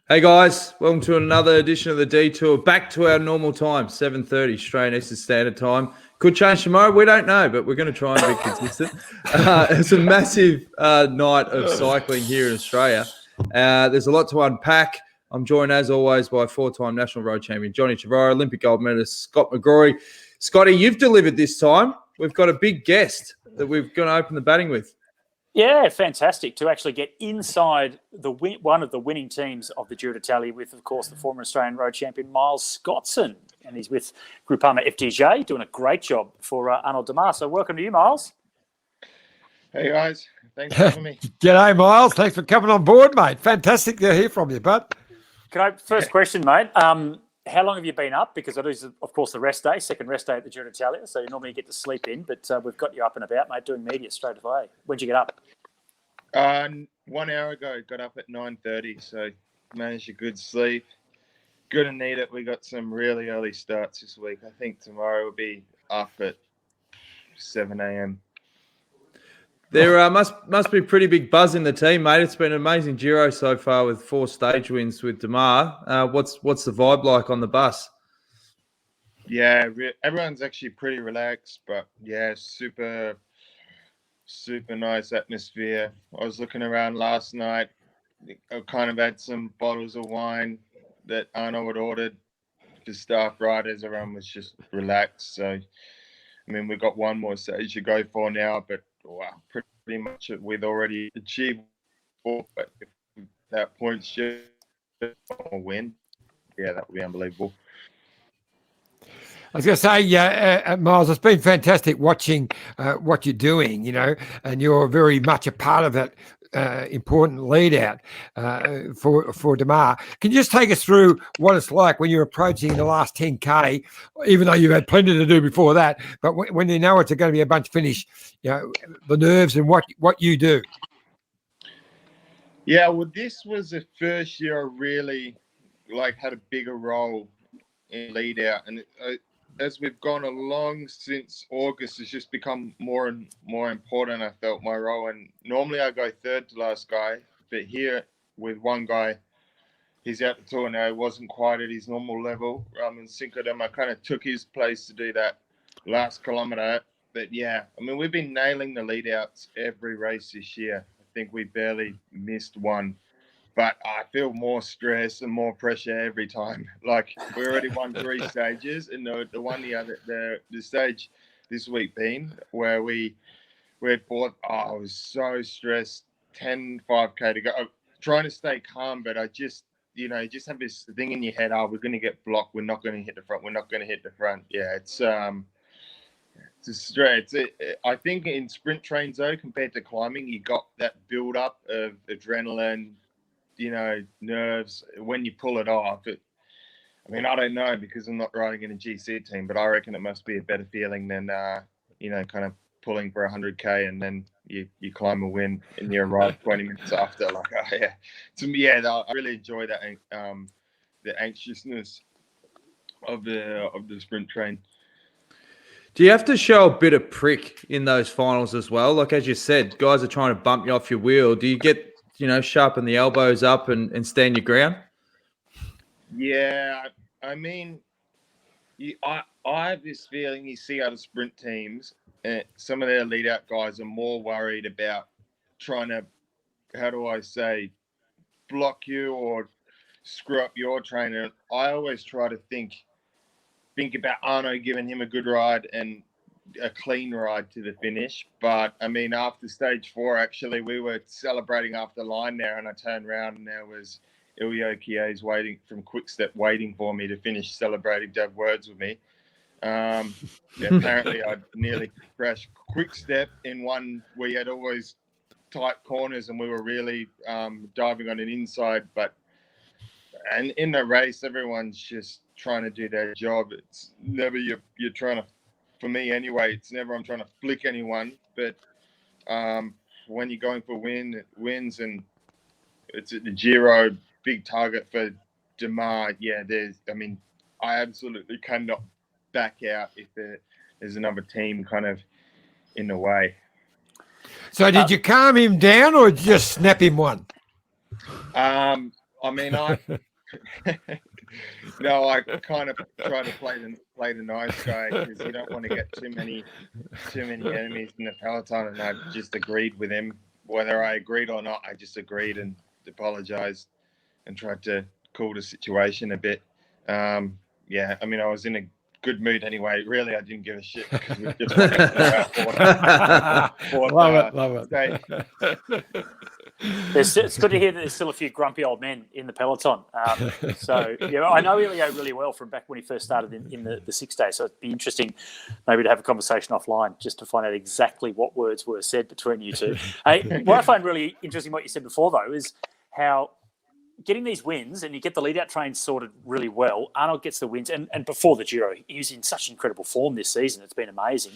Hey guys, welcome to another edition of the Detour. Back to our normal time, 7:30 Australian Eastern Standard Time. Could change tomorrow, we don't know, but we're going to try and be consistent. It's a massive night of cycling here in Australia. There's a lot to unpack. I'm joined, as always, by four-time national road champion Johnny Trevorrow, Olympic gold medalist Scott McGrory. Scotty, you've delivered this time. We've got a big guest that we're going to open the batting with. Yeah, fantastic to actually get inside one of the winning teams of the Giro d'Italia with, of course, the former Australian road champion Miles Scotson. And he's with Groupama FDJ, doing a great job for Arnold Demar. So welcome to you, Miles. Hey, guys. Thanks for having me. G'day, Miles. Thanks for coming on board, mate. Fantastic to hear from you, bud. First question, mate. How long have you been up? Because it is, of course, the rest day, second rest day at the Giro d'Italia. So you normally get to sleep in, but we've got you up and about, mate, doing media straight away. When'd you get up? 1 hour ago, got up at 9:30, so managed a good sleep. Good and need it. We got some really early starts this week. I think tomorrow will be up at 7 a.m. There must be pretty big buzz in the team, mate. It's been an amazing Giro so far with 4 stage wins with Demar. What's the vibe like on the bus? Yeah, everyone's actually pretty relaxed, but yeah, super nice atmosphere. I was looking around last night. I kind of had some bottles of wine that Arno had ordered for staff riders. Everyone was just relaxed. So, I mean, we've got one more stage to go for now, but wow, pretty much we'd already achieved. But if that point's just a win, yeah, that would be unbelievable. I was going to say, Miles, it's been fantastic watching what you're doing, and you're very much a part of that important lead out for Demar. Can you just take us through what it's like when you're approaching the last 10K, even though you've had plenty to do before that, but when you know it's going to be a bunch finish, the nerves and what you do? Yeah, well, this was the first year I really had a bigger role in lead out, and as we've gone along since August, it's just become more and more important. I felt my role, and normally I go third to last guy, but here with one guy, he's out the tour now. He wasn't quite at his normal level. In Cinco de Mayo, I kind of took his place to do that last kilometre. But yeah, I mean, we've been nailing the lead outs every race this year. I think we barely missed one. But I feel more stress and more pressure every time. Like, we already won 3 stages, and the stage this week where we had bought. I was so stressed. 5K to go, trying to stay calm, but I just, you just have this thing in your head. Oh, we're going to get blocked. We're not going to hit the front. We're not going to hit the front. Yeah, it's a stress. I think in sprint trains though, compared to climbing, you got that build up of adrenaline. Nerves when you pull it off. I mean, I don't know because I'm not riding in a GC team, but I reckon it must be a better feeling than, kind of pulling for 100K and then you climb a win and you arrive 20 minutes after. Like, oh, yeah. To me, yeah, I really enjoy that, the anxiousness of the sprint train. Do you have to show a bit of prick in those finals as well? Like, as you said, guys are trying to bump you off your wheel. Do you get sharpen the elbows up and stand your ground? Yeah, I mean, I have this feeling you see other sprint teams, some of their lead out guys are more worried about trying to, how do I say, block you or screw up your trainer. I always try to think about Arno giving him a good ride and a clean ride to the finish. But I mean, after stage 4, actually, we were celebrating after the line there, and I turned around and there was Ilya Kies waiting from Quickstep, waiting for me to finish celebrating, to have words with me. Apparently I nearly crashed Quickstep in one where you had always tight corners and we were really diving on an inside, and in the race everyone's just trying to do their job. It's never you're trying to, for me anyway, it's never I'm trying to flick anyone, but when you're going for wins and it's at the Giro, big target for Demar, I absolutely cannot back out if there's another team kind of in the way. So did you calm him down or just snap him one? I I mean, I no, I kind of try to play the nice guy because you don't want to get too many enemies in the peloton. And I just agreed with him, whether I agreed or not. I just agreed and apologized and tried to cool the situation a bit. Yeah, I mean, I was in a good mood anyway. Really, I didn't give a shit because we just wanted to know Love it. It's good to hear that there's still a few grumpy old men in the peloton. So, yeah, I know Elio really well from back when he first started in the 6 days. So it'd be interesting maybe to have a conversation offline just to find out exactly what words were said between you two. Hey, what I find really interesting, what you said before, though, is how getting these wins and you get the lead-out train sorted really well. Arnold gets the wins. And before the Giro, he was in such incredible form this season. It's been amazing.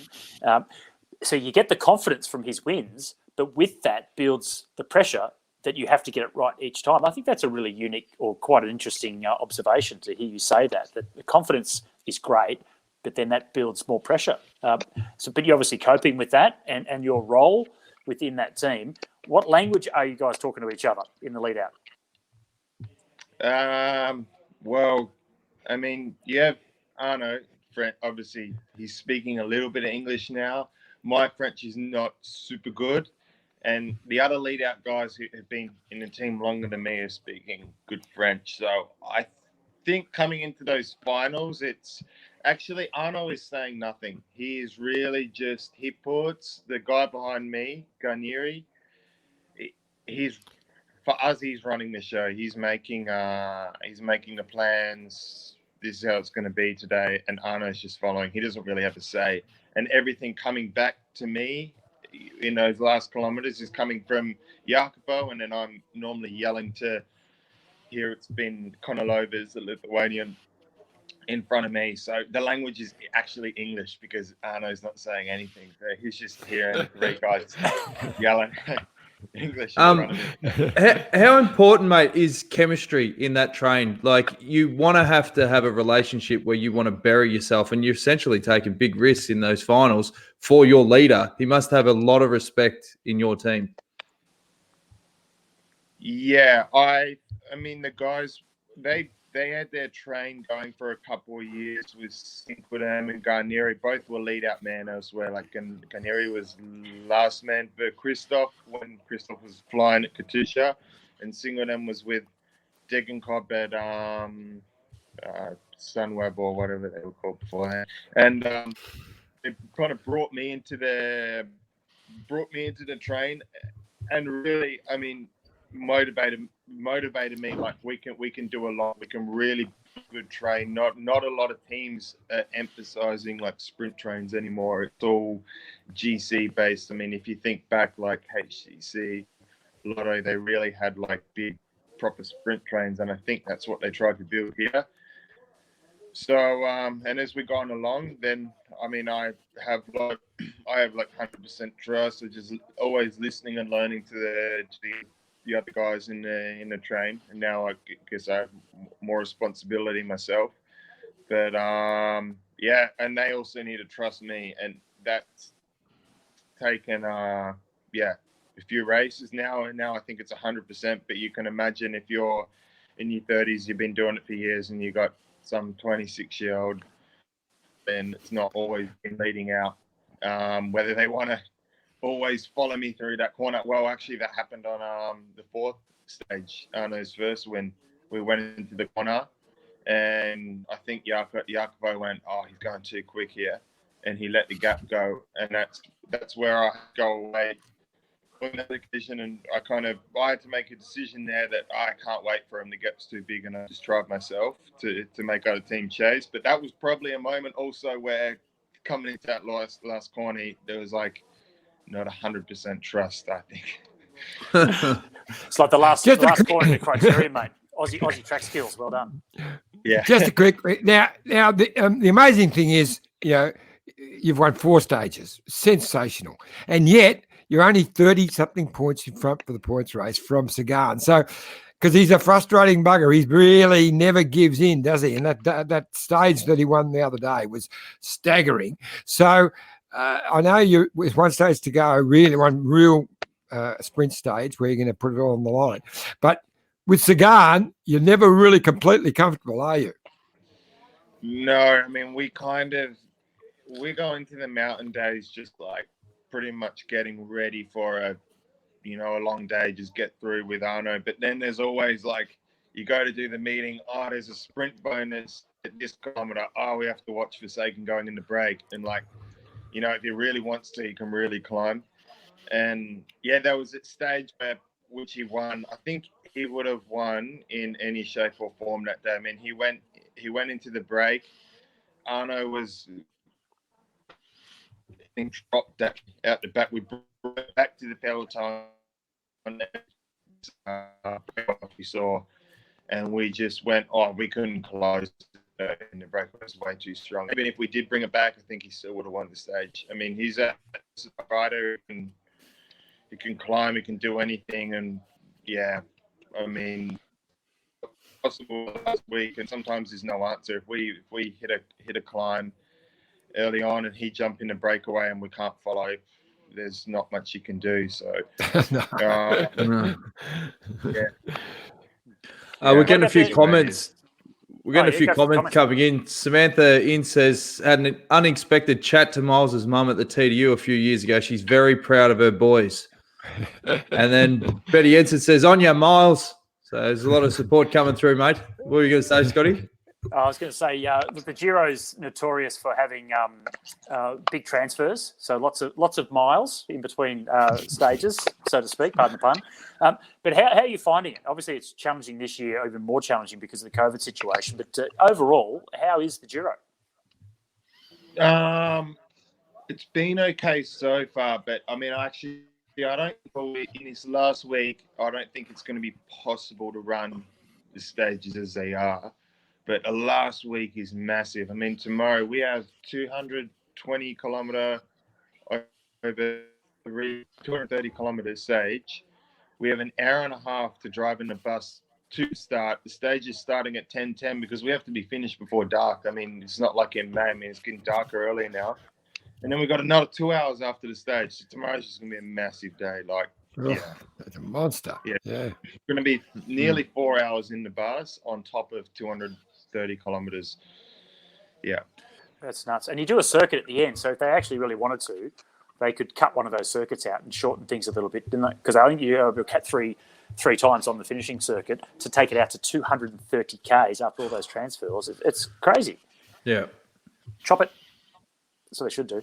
So you get the confidence from his wins, but with that builds the pressure that you have to get it right each time. I think that's a really unique or quite an interesting observation to hear you say that the confidence is great, but then that builds more pressure. But you're obviously coping with that and your role within that team. What language are you guys talking to each other in the lead-out? Well, I mean, yeah, Arno, obviously, he's speaking a little bit of English now. My French is not super good. And the other lead-out guys who have been in the team longer than me are speaking good French. So I think coming into those finals, it's actually Arno is saying nothing. He is really just, he puts the guy behind me, Garnieri, for us, he's running the show. He's making the plans. This is how it's going to be today, and Arno's just following. He doesn't really have a say, and everything coming back to me in those last kilometers is coming from Jacopo, and then I'm normally yelling to. Here it's been Konolovas, the Lithuanian, in front of me. So the language is actually English because Arno's not saying anything. So he's just hearing three guys yelling. English. How important, mate, is chemistry in that train? Like, you want to have a relationship where you want to bury yourself, and you're essentially taking big risks in those finals for your leader. He must have a lot of respect in your team. Yeah, I mean, the guys, they had their train going for a couple of years with Sinquidem and Garnieri. Both were lead-out man elsewhere. Like, Garnieri was last man for Christoph when Christoph was flying at Katusha, and Sinquidem was with Degenkolb at Sunweb or whatever they were called beforehand. And it kind of brought me into the train, and really, I mean, motivated me. Like, we can do a lot. We can really good train. Not a lot of teams are emphasizing like sprint trains anymore. It's all GC based. I mean, if you think back, like HCC, Lotto, they really had like big proper sprint trains, and I think that's what they tried to build here. So and as we're going along, then I mean, I have like 100% trust. So just always listening and learning to the other guys in the train, and now I guess I have more responsibility myself. But yeah, and they also need to trust me, and that's taken a few races now. And now I think it's 100%. But you can imagine if you're in your 30s, you've been doing it for years, and you got some 26-year-old, then it's not always been leading out. Whether they want to always follow me through that corner. Well, actually, that happened on the fourth stage, Arno's first, when we went into the corner, and I think Jacopo went, "Oh, he's going too quick here," and he let the gap go, and that's where I go away on that occasion, and I had to make a decision there that I can't wait for him to get too big, and I just tried myself to make other team chase. But that was probably a moment also where coming into that last corner, there was like not 100% trust, I think. It's like the last corner of the criteria, mate. Aussie track skills, well done. Yeah. Just a quick now. The amazing thing is, you know, you've won 4 stages, sensational, and yet you're only 30-something points in front for the points race from Sagan. So, because he's a frustrating bugger, he really never gives in, does he? And that stage that he won the other day was staggering. So. I know you with one stage to go, one real sprint stage where you're going to put it all on the line. But with Sagan, you're never really completely comfortable, are you? No, I mean, we go into the mountain days just like pretty much getting ready for a long day, just get through with Arno. But then there's always like, you go to do the meeting, there's a sprint bonus at this kilometer. We have to watch for Sagan going in the break. And like, if he really wants to, he can really climb. And yeah, there was a stage which he won. I think he would have won in any shape or form that day. I mean, he went into the break. Arno was dropped out the back. We brought it back to the peloton. We saw, and we just went, we couldn't close, and the break was way too strong. Even if we did bring it back, I think he still would have won the stage. I mean, he's a rider, and he can climb, he can do anything, and yeah, I mean, possible last week, and sometimes there's no answer. If we hit a climb early on and he jump in the breakaway and we can't follow, there's not much you can do. So yeah. We're getting a few comments. We're getting a few comments coming in. Samantha says, had an unexpected chat to Miles's mum at the TDU a few years ago. She's very proud of her boys. And then Betty Edson says, on ya, Miles. So there's a lot of support coming through, mate. What were you going to say, Scotty? I was going to say, the Giro's notorious for having big transfers, so lots of miles in between stages, so to speak. Pardon the pun. But how are you finding it? Obviously, it's challenging this year, even more challenging because of the COVID situation. But overall, how is the Giro? It's been okay so far, but I mean, in this last week, I don't think it's going to be possible to run the stages as they are. But the last week is massive. I mean, tomorrow we have 220 kilometer over 230 kilometer stage. We have an hour and a half to drive in the bus to start. The stage is starting at 10:10 because we have to be finished before dark. I mean, it's not like in May. I mean, it's getting darker early now. And then we've got another 2 hours after the stage. So tomorrow's just going to be a massive day. That's a monster. Yeah. It's going to be nearly 4 hours in the bus on top of 230 kilometers. Yeah. That's nuts. And you do a circuit at the end. So if they actually really wanted to, they could cut one of those circuits out and shorten things a little bit, didn't they? Because I think you'll cut three times on the finishing circuit to take it out to 230 Ks after all those transfers. It's crazy. Yeah. Chop it. That's what they should do.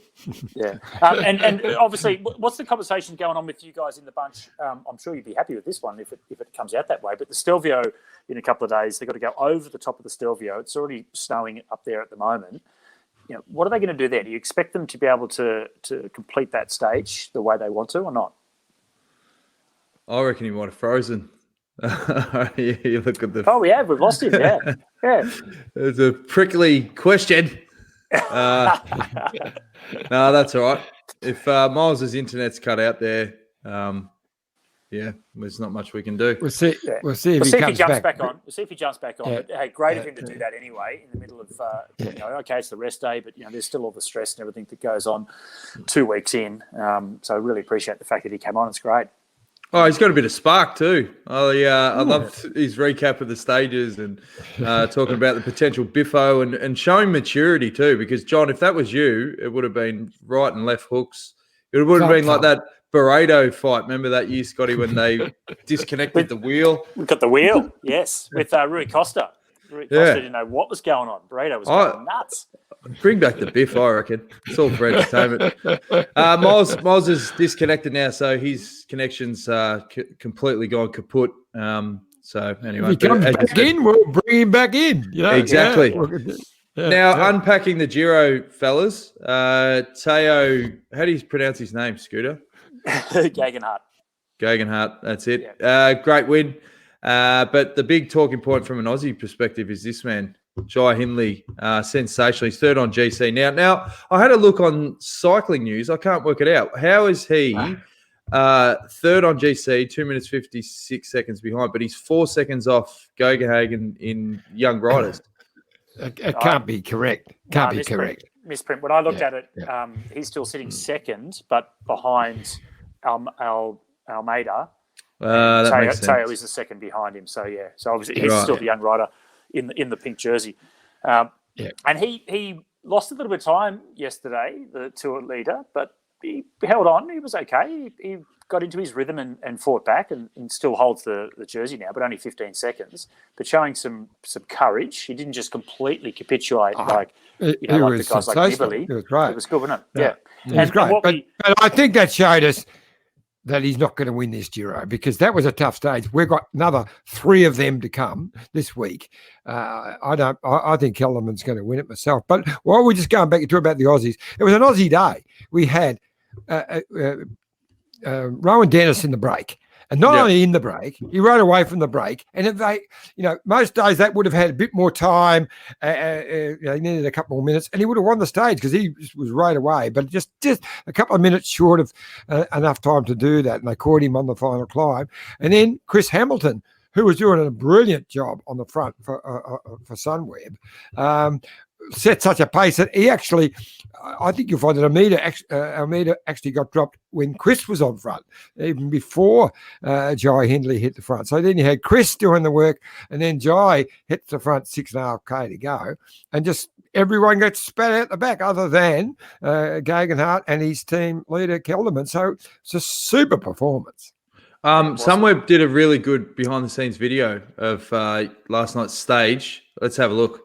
Yeah. And obviously, what's the conversation going on with you guys in the bunch? I'm sure you'd be happy with this one if it comes out that way. But the Stelvio, in a couple of days, they've got to go over the top of the Stelvio. It's already snowing up there at the moment. What are they going to do there? Do you expect them to be able to complete that stage the way they want to or not? I reckon he might have frozen. You look at the... Oh, we have. We've lost him, yeah. Yeah. It's a prickly question. No, that's all right. If Miles's internet's cut out there, there's not much we can do. We'll see. Yeah. We'll see if he jumps back on. We'll see if he jumps back on. Yeah. But hey, great of him to do that anyway in the middle of okay, it's the rest day, but there's still all the stress and everything that goes on 2 weeks in. So I really appreciate the fact that he came on. It's great. Oh, he's got a bit of spark too. I loved his recap of the stages and talking about the potential biffo and showing maturity too. Because John, if that was you, it would have been right and left hooks. It would have been like that Barreto fight. Remember that year, Scotty, when they disconnected the wheel? We got the wheel, yes, with Rui Costa. Rui Costa didn't know what was going on. Barreto was going nuts. Bring back the biff, I reckon. It's all for entertainment. Miles is disconnected now, so his connection's completely gone kaput. So anyway, if he comes back in, we'll bring him back in. Exactly. Unpacking the Giro, fellas. Teo, how do you pronounce his name, Scooter? Gegenhardt, that's it. Yeah. Great win. But the big talking point from an Aussie perspective is this man, Jai Hindley, sensational. He's third on GC. Now, I had a look on cycling news. I can't work it out. How is he third on GC, 2 minutes 56 seconds behind, but he's 4 seconds off Gegenhagen in young riders? It can't be correct. Can't be correct. Misprint. When I looked at it, he's still sitting second, but behind Almeida That makes sense. Teo is the second behind him. So yeah, so obviously he's still the young rider in the pink jersey. And he lost a little bit of time yesterday, the tour leader, but he held on. He was okay. He got into his rhythm and fought back and still holds the jersey now, but only 15 seconds. But showing some courage. He didn't just completely capitulate like the guys like Nibali. It was great. It was good, wasn't it? Yeah. It was great. But I think that showed us that he's not going to win this Giro, because that was a tough stage. We've got another 3 of them to come this week. I think Kelderman's going to win it myself. But while we're just going back to talk about the Aussies, it was an Aussie day. We had Rowan Dennis in the break. And not only in the break, he rode away from the break. And if they, most days that would have had a bit more time. He needed a couple more minutes, and he would have won the stage because he was right away. But just a couple of minutes short of enough time to do that, and they caught him on the final climb. And then Chris Hamilton, who was doing a brilliant job on the front for Sunweb, set such a pace that he actually, I think you'll find that Almeida actually got dropped when Chris was on front, even before Jai Hindley hit the front. So then you had Chris doing the work, and then Jai hit the front 6.5K to go, and just everyone gets spat out the back other than Gegenhardt and his team leader Kelderman. So it's a super performance. Sunweb did a really good behind-the-scenes video of last night's stage. Let's have a look.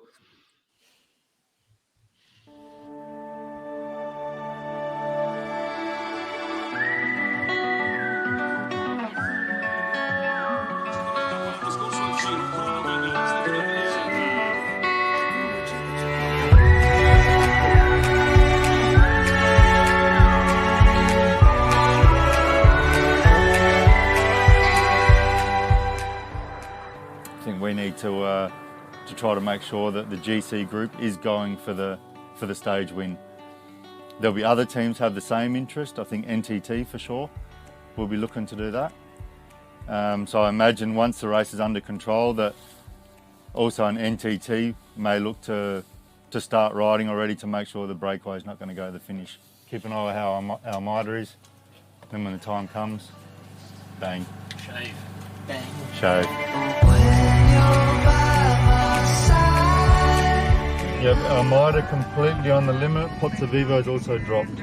We need to try to make sure that the GC group is going for the stage win. There'll be other teams have the same interest. I think NTT for sure will be looking to do that. So I imagine once the race is under control, that also an NTT may look to start riding already to make sure the breakaway is not going to go to the finish. Keep an eye on how our mitre is. Then when the time comes, bang. Shave. Bang. Shave. Yep, Almeida completely on the limit. Pozzovivo's also dropped.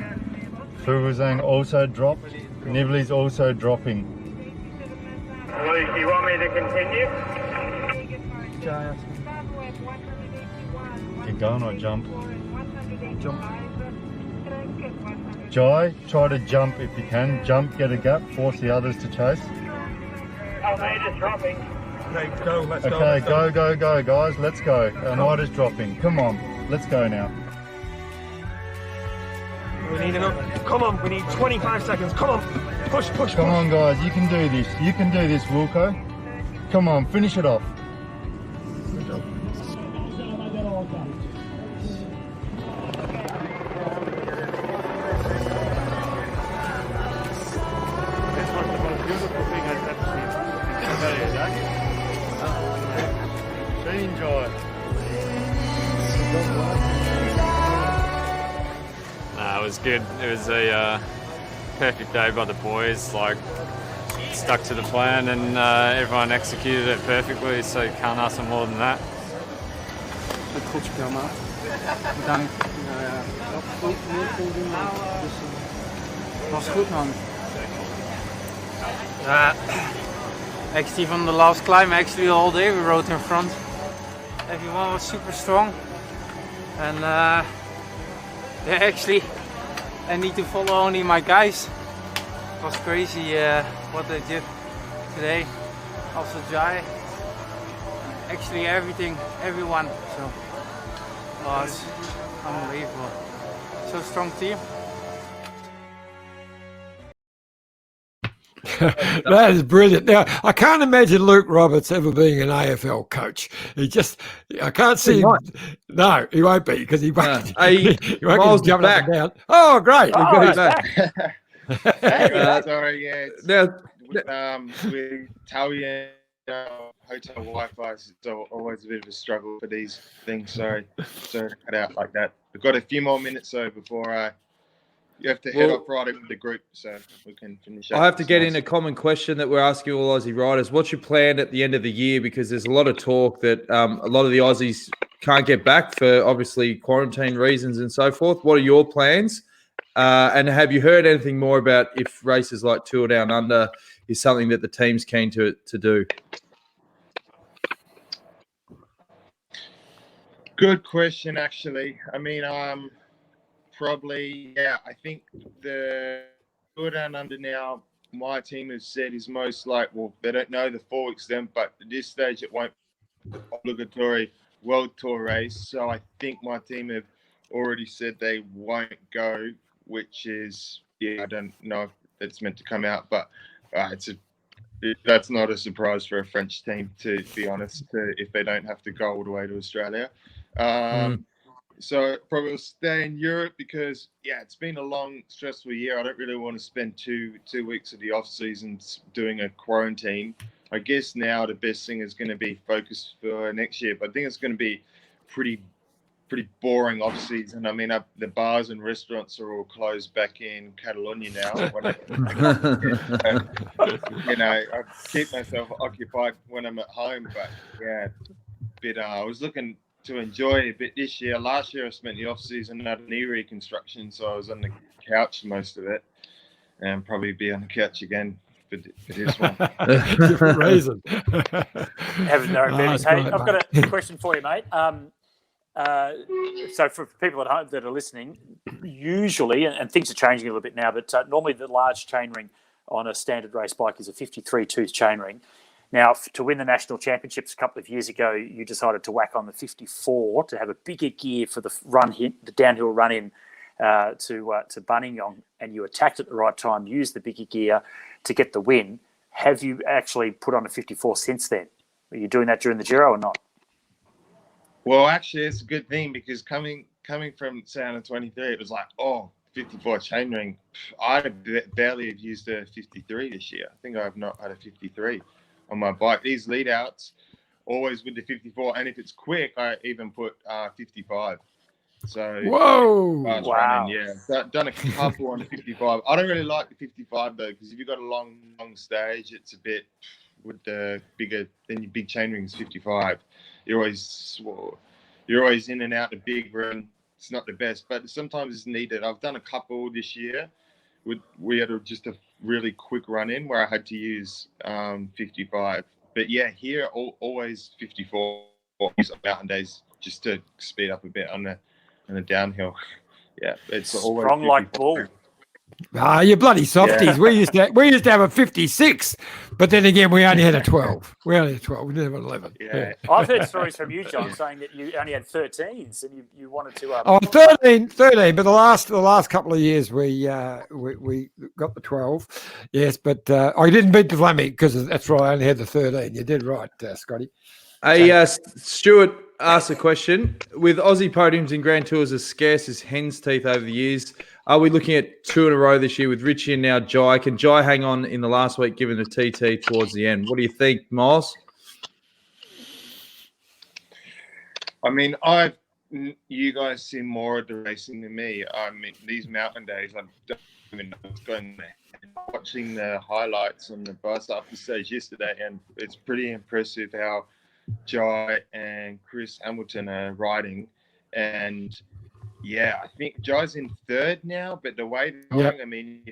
Fuguzang also dropped. Nibali's also dropping. Luke, you want me to continue? Keep going or jump? Jump. Jai, try to jump if you can. Jump, get a gap, force the others to chase. Almeida's dropping. Okay, go, let's go. Okay, go, guys, let's go. Almeida's dropping. Come on, let's go now. We need enough. Come on, we need 25 seconds. Come on, push. Come on, guys, you can do this. You can do this, Wilco. Come on, finish it off. It was good. It was a perfect day by the boys. Like, stuck to the plan, and everyone executed it perfectly. So you can't ask for more than that. Goed spel, maat. Bedankt. Goed doen. Was goed, man. Actually, from the last climb, actually all day we rode in front. Everyone was super strong, and actually I need to follow only my guys. It was crazy what they did today. Also Jai, actually everyone. So it was unbelievable. So strong team. That is brilliant. Now, I can't imagine Luke Roberts ever being an AFL coach. I can't see him. No, he won't be, because he won't. He won't be jumping up and down. Oh, great. We've got him back. Sorry, yeah. With Italian hotel Wi-Fi, it's always a bit of a struggle for these things. Sorry, cut out like that. We've got a few more minutes though before You have to head Well, off right into the group so we can finish. I have to get in a common question that we're asking all Aussie riders. What's your plan at the end of the year? Because there's a lot of talk that a lot of the Aussies can't get back for obviously quarantine reasons and so forth. What are your plans? And have you heard anything more about if races like Tour Down Under is something that the team's keen to do? Good question, actually. I mean, probably, yeah, I think the Tour Down Under now, my team has said is most like, well, they don't know the full extent, but at this stage it won't be an obligatory World Tour race. So I think my team have already said they won't go, which is, yeah, I don't know if it's meant to come out, but that's not a surprise for a French team, to be honest, if they don't have to go all the way to Australia. So probably will stay in Europe because, yeah, it's been a long, stressful year. I don't really want to spend two weeks of the off season doing a quarantine. I guess now the best thing is going to be focused for next year, but I think it's going to be pretty boring off season. I mean, the bars and restaurants are all closed back in Catalonia now. You know, I keep myself occupied when I'm at home, but yeah, I was looking to enjoy a bit this year. Last year I spent the off season at a knee reconstruction, so I was on the couch most of it, and probably be on the couch again for this one. Different reason. Have no advantage. Hey, I've got a question for you, mate. So for people at home that are listening, usually, and things are changing a little bit now, but normally the large chainring on a standard race bike is a 53-tooth chainring. Now, to win the national championships a couple of years ago, you decided to whack on the 54 to have a bigger gear for the downhill run in to Buninyong, and you attacked at the right time, used the bigger gear to get the win. Have you actually put on a 54 since then? Are you doing that during the Giro or not? Well, actually, it's a good thing because coming from Sound 23, it was like, 54 chainring. I barely have used a 53 this year. I think I have not had a 53 on my bike. These lead outs, always with the 54, and if it's quick, I even put 55. So whoa, wow, running, yeah, done a couple on the 55. I don't really like the 55 though, because if you've got a long stage, it's a bit with the bigger than your big chain rings 55. You're always in and out the big run. It's not the best, but sometimes it's needed. I've done a couple this year. We had just a really quick run in where I had to use 55. But yeah, here always 54 on mountain days just to speed up a bit on the downhill. Yeah, it's always strong 54. like bull. Ah, you bloody softies. Yeah. We used to have a 56, but then again, we only had a 12. We only had 12. We didn't have an 11. Yeah. I've heard stories from you, John, saying that you only had 13s and you wanted to. 13, but the last couple of years we got the 12. Yes, but I didn't beat the Fleming because that's right. I only had the 13. You did right, Scotty. Hey, Stuart asked a question. With Aussie podiums and Grand Tours as scarce as hen's teeth over the years, are we looking at 2 in a row this year with Richie and now Jai? Can Jai hang on in the last week given the TT towards the end? What do you think, Miles? I mean, you guys see more of the racing than me. I mean, these mountain days, I don't even know what's going on. Watching the highlights on the bus after stage yesterday, and it's pretty impressive how Jai and Chris Hamilton are riding. And yeah, I think Jai's in third now, but the way they're going, I mean,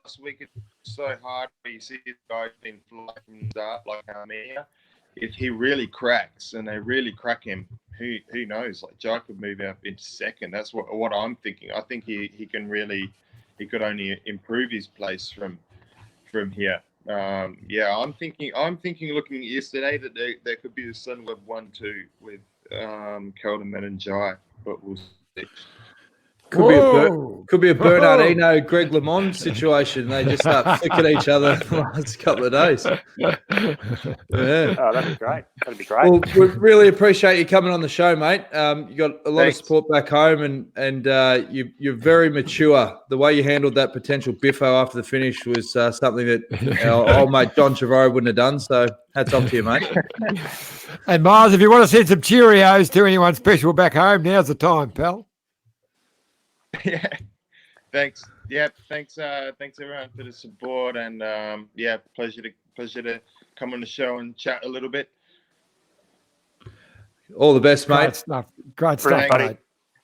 last week it was so hard where you see this guy being flying from the start like Armenia. If he really cracks and they really crack him, who knows? Like Jai could move up into second. That's what I'm thinking. I think he could only improve his place from here. I'm thinking looking at yesterday that there could be a Sunweb 1-2 with Kelderman and Jai, but we'll see. Could be a Bernardino Greg LeMond situation. They just start flicking each other the last couple of days. Yeah. Oh, that'd be great. Well, we really appreciate you coming on the show, mate. You got a lot of support back home, and you're very mature. The way you handled that potential biffo after the finish was something that our old mate John Trevorrow wouldn't have done. So hats off to you, mate. And Miles, if you want to send some Cheerios to anyone special back home, now's the time, pal. Thanks. Yeah, thanks everyone for the support, and pleasure to come on the show and chat a little bit. All the best, Great mate. stuff. Great Brilliant, stuff, buddy. mate.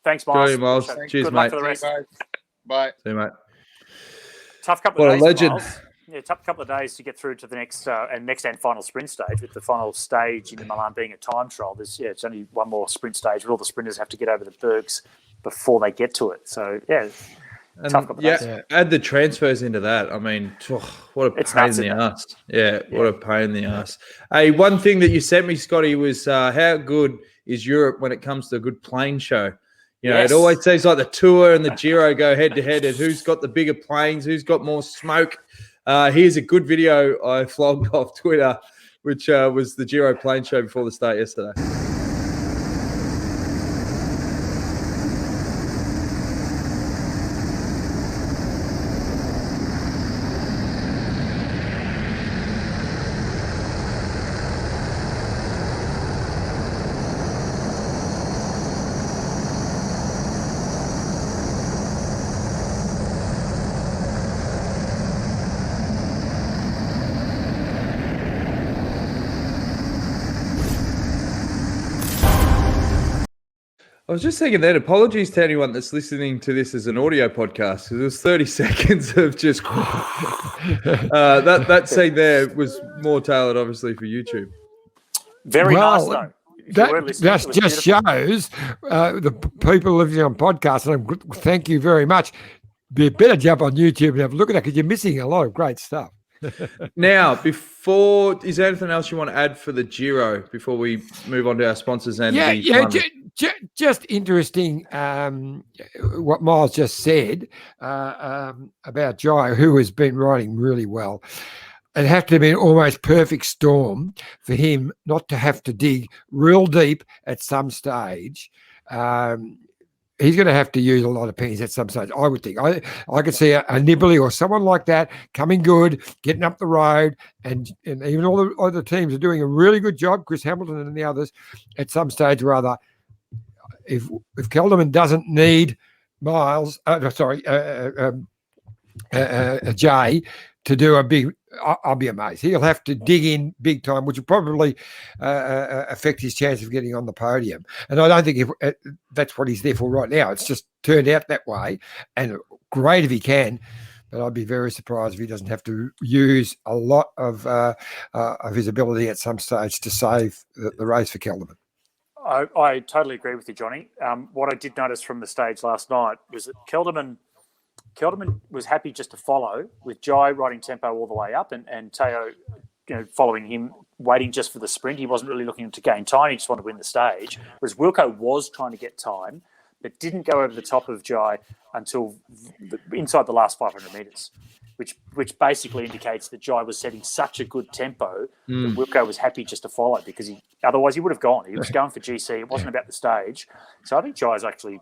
Thanks, Good Miles. on you, Miles. Thanks. Cheers, Good luck mate. for the rest. See you guys. Bye. See you, mate. Tough couple What of a days, legend. Miles. Yeah, tough couple of days to get through to the next and final sprint stage, with the final stage in Milan being a time trial. It's only one more sprint stage, but all the sprinters have to get over the bergs before they get to it. So, And tough couple of days. yeah, add the transfers into that. I mean, what a It's pain in nuts, the isn't it? ass. Yeah, what a pain in the ass. Hey, one thing that you sent me, Scotty, was how good is Europe when it comes to a good plane show? You know, Yes. it always seems like the Tour and the Giro go head to head, and who's got the bigger planes, who's got more smoke. Here's a good video I flogged off Twitter, which was the Giro plane show before the start yesterday. I was just thinking that apologies to anyone that's listening to this as an audio podcast, because it was 30 seconds of just that scene there was more tailored, obviously, for YouTube. Very nice, Well, though. If you were listening, That it was just beautiful. shows the people listening on podcasts, and thank you very much. You better jump on YouTube and have a look at that, because you're missing a lot of great stuff. Now, is there anything else you want to add for the Giro before we move on to our sponsors and Just interesting what Miles just said about Jai, who has been riding really well. It had to have been almost perfect storm for him not to have to dig real deep at some stage. He's going to have to use a lot of pennies at some stage, I would think. I could see a Nibali or someone like that coming good, getting up the road, and even all the other teams are doing a really good job, Chris Hamilton and the others, at some stage or other. If Kelderman doesn't need Jay to do a big, I'll be amazed. He'll have to dig in big time, which will probably affect his chance of getting on the podium. And I don't think that's what he's there for right now. It's just turned out that way, and great if he can. But I'd be very surprised if he doesn't have to use a lot of his ability at some stage to save the race for Kelderman. I totally agree with you, Johnny. What I did notice from the stage last night was that Kelderman was happy just to follow, with Jai riding tempo all the way up, and Teo, following him, waiting just for the sprint. He wasn't really looking to gain time; he just wanted to win the stage. Whereas Wilco was trying to get time, but didn't go over the top of Jai until inside the last 500 metres, which basically indicates that Jai was setting such a good tempo that Wilco was happy just to follow, because otherwise he would have gone. He was going for GC. It wasn't about the stage. So I think Jai's absolutely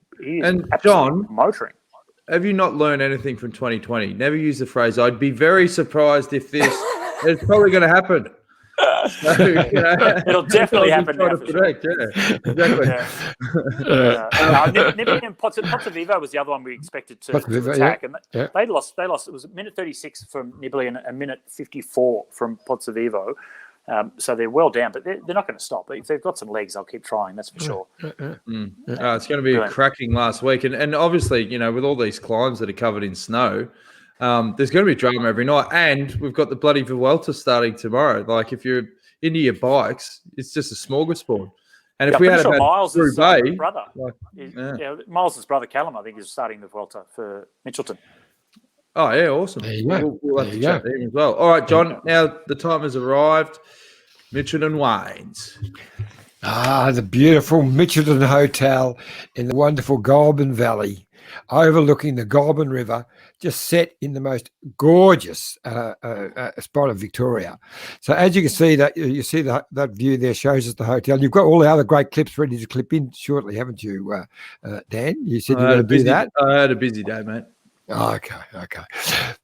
motoring. Have you not learned anything from 2020? Never use the phrase, I'd be very surprised if this is probably going to happen. So, it'll definitely happen now. For sure. Yeah, exactly. Nibali and Pozzovivo was the other one we expected to attack. And they lost. It was a minute 36 from Nibali and a minute 54 from Pozzovivo. So they're well down, but they're not going to stop. If they've got some legs, I'll keep trying. That's for sure. It's going to be a cracking last week. And obviously, with all these climbs that are covered in snow, there's going to be drama every night. And we've got the bloody Vuelta starting tomorrow. Like, if you're into your bikes, it's just a smorgasbord. And if we had Miles' Bay, brother, Miles' brother Callum, I think, is starting the Vuelta for Mitchelton. Oh, yeah, awesome. We'll have to chat to him as well. All right, John, now the time has arrived. Mitchelton Wines. The beautiful Mitchelton Hotel in the wonderful Goulburn Valley, overlooking the Goulburn River, just set in the most gorgeous spot of Victoria. So as you can see, that view there shows us the hotel. You've got all the other great clips ready to clip in shortly, haven't you, Dan? You said you were going to do that. I had a busy day, mate. Okay.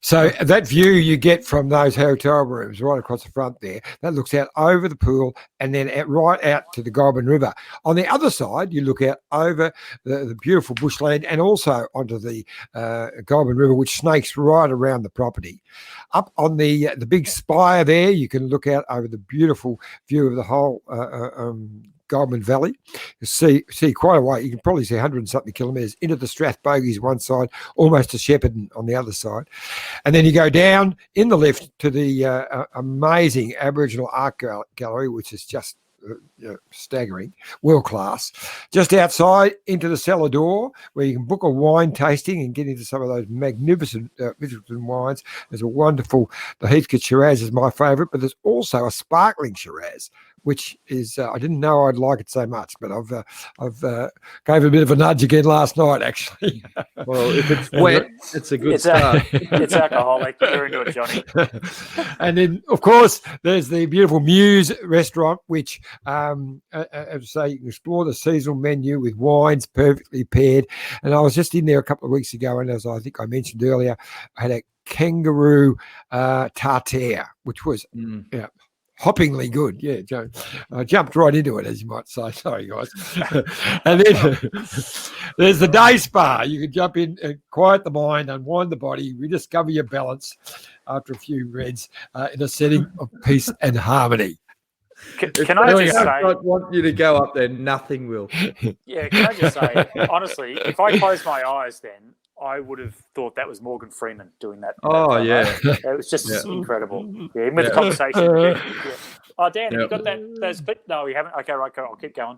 So that view you get from those hotel rooms right across the front there, that looks out over the pool and then right out to the Goulburn River. On the other side, you look out over the beautiful bushland and also onto the Goulburn River, which snakes right around the property. Up on the big spire there, you can look out over the beautiful view of the whole Goulburn Valley. You see quite a way. You can probably see 100 and something kilometres into the Strathbogies one side, almost to Shepparton on the other side. And then you go down in the lift to the amazing Aboriginal Art Gallery, which is just staggering, world class. Just outside into the cellar door where you can book a wine tasting and get into some of those magnificent wines. There's a wonderful, the Heathcote Shiraz is my favourite, but there's also a sparkling Shiraz, which is I didn't know I'd like it so much, but I've gave it a bit of a nudge again last night, actually. Well, if it's wet, it's a good start. It's alcoholic. You're into it, Johnny. And then, of course, there's the beautiful Muse restaurant, which, as I say, you can explore the seasonal menu with wines perfectly paired. And I was just in there a couple of weeks ago, and as I think I mentioned earlier, I had a kangaroo tartare, which was hoppingly good. Yeah, Joe. I jumped right into it, as you might say. Sorry, guys. And then there's the day spa. You can jump in and quiet the mind, unwind the body, rediscover your balance after a few reds in a setting of peace and harmony. Can I just say, I want you to go up there, nothing will. Yeah, can I just say, honestly, if I closed my eyes then, I would have thought that was Morgan Freeman doing that. Oh, yeah. It was just incredible. Yeah, with the conversation. Yeah. Oh, Dan, have you got those clips? No, you haven't. Okay, right, I'll keep going.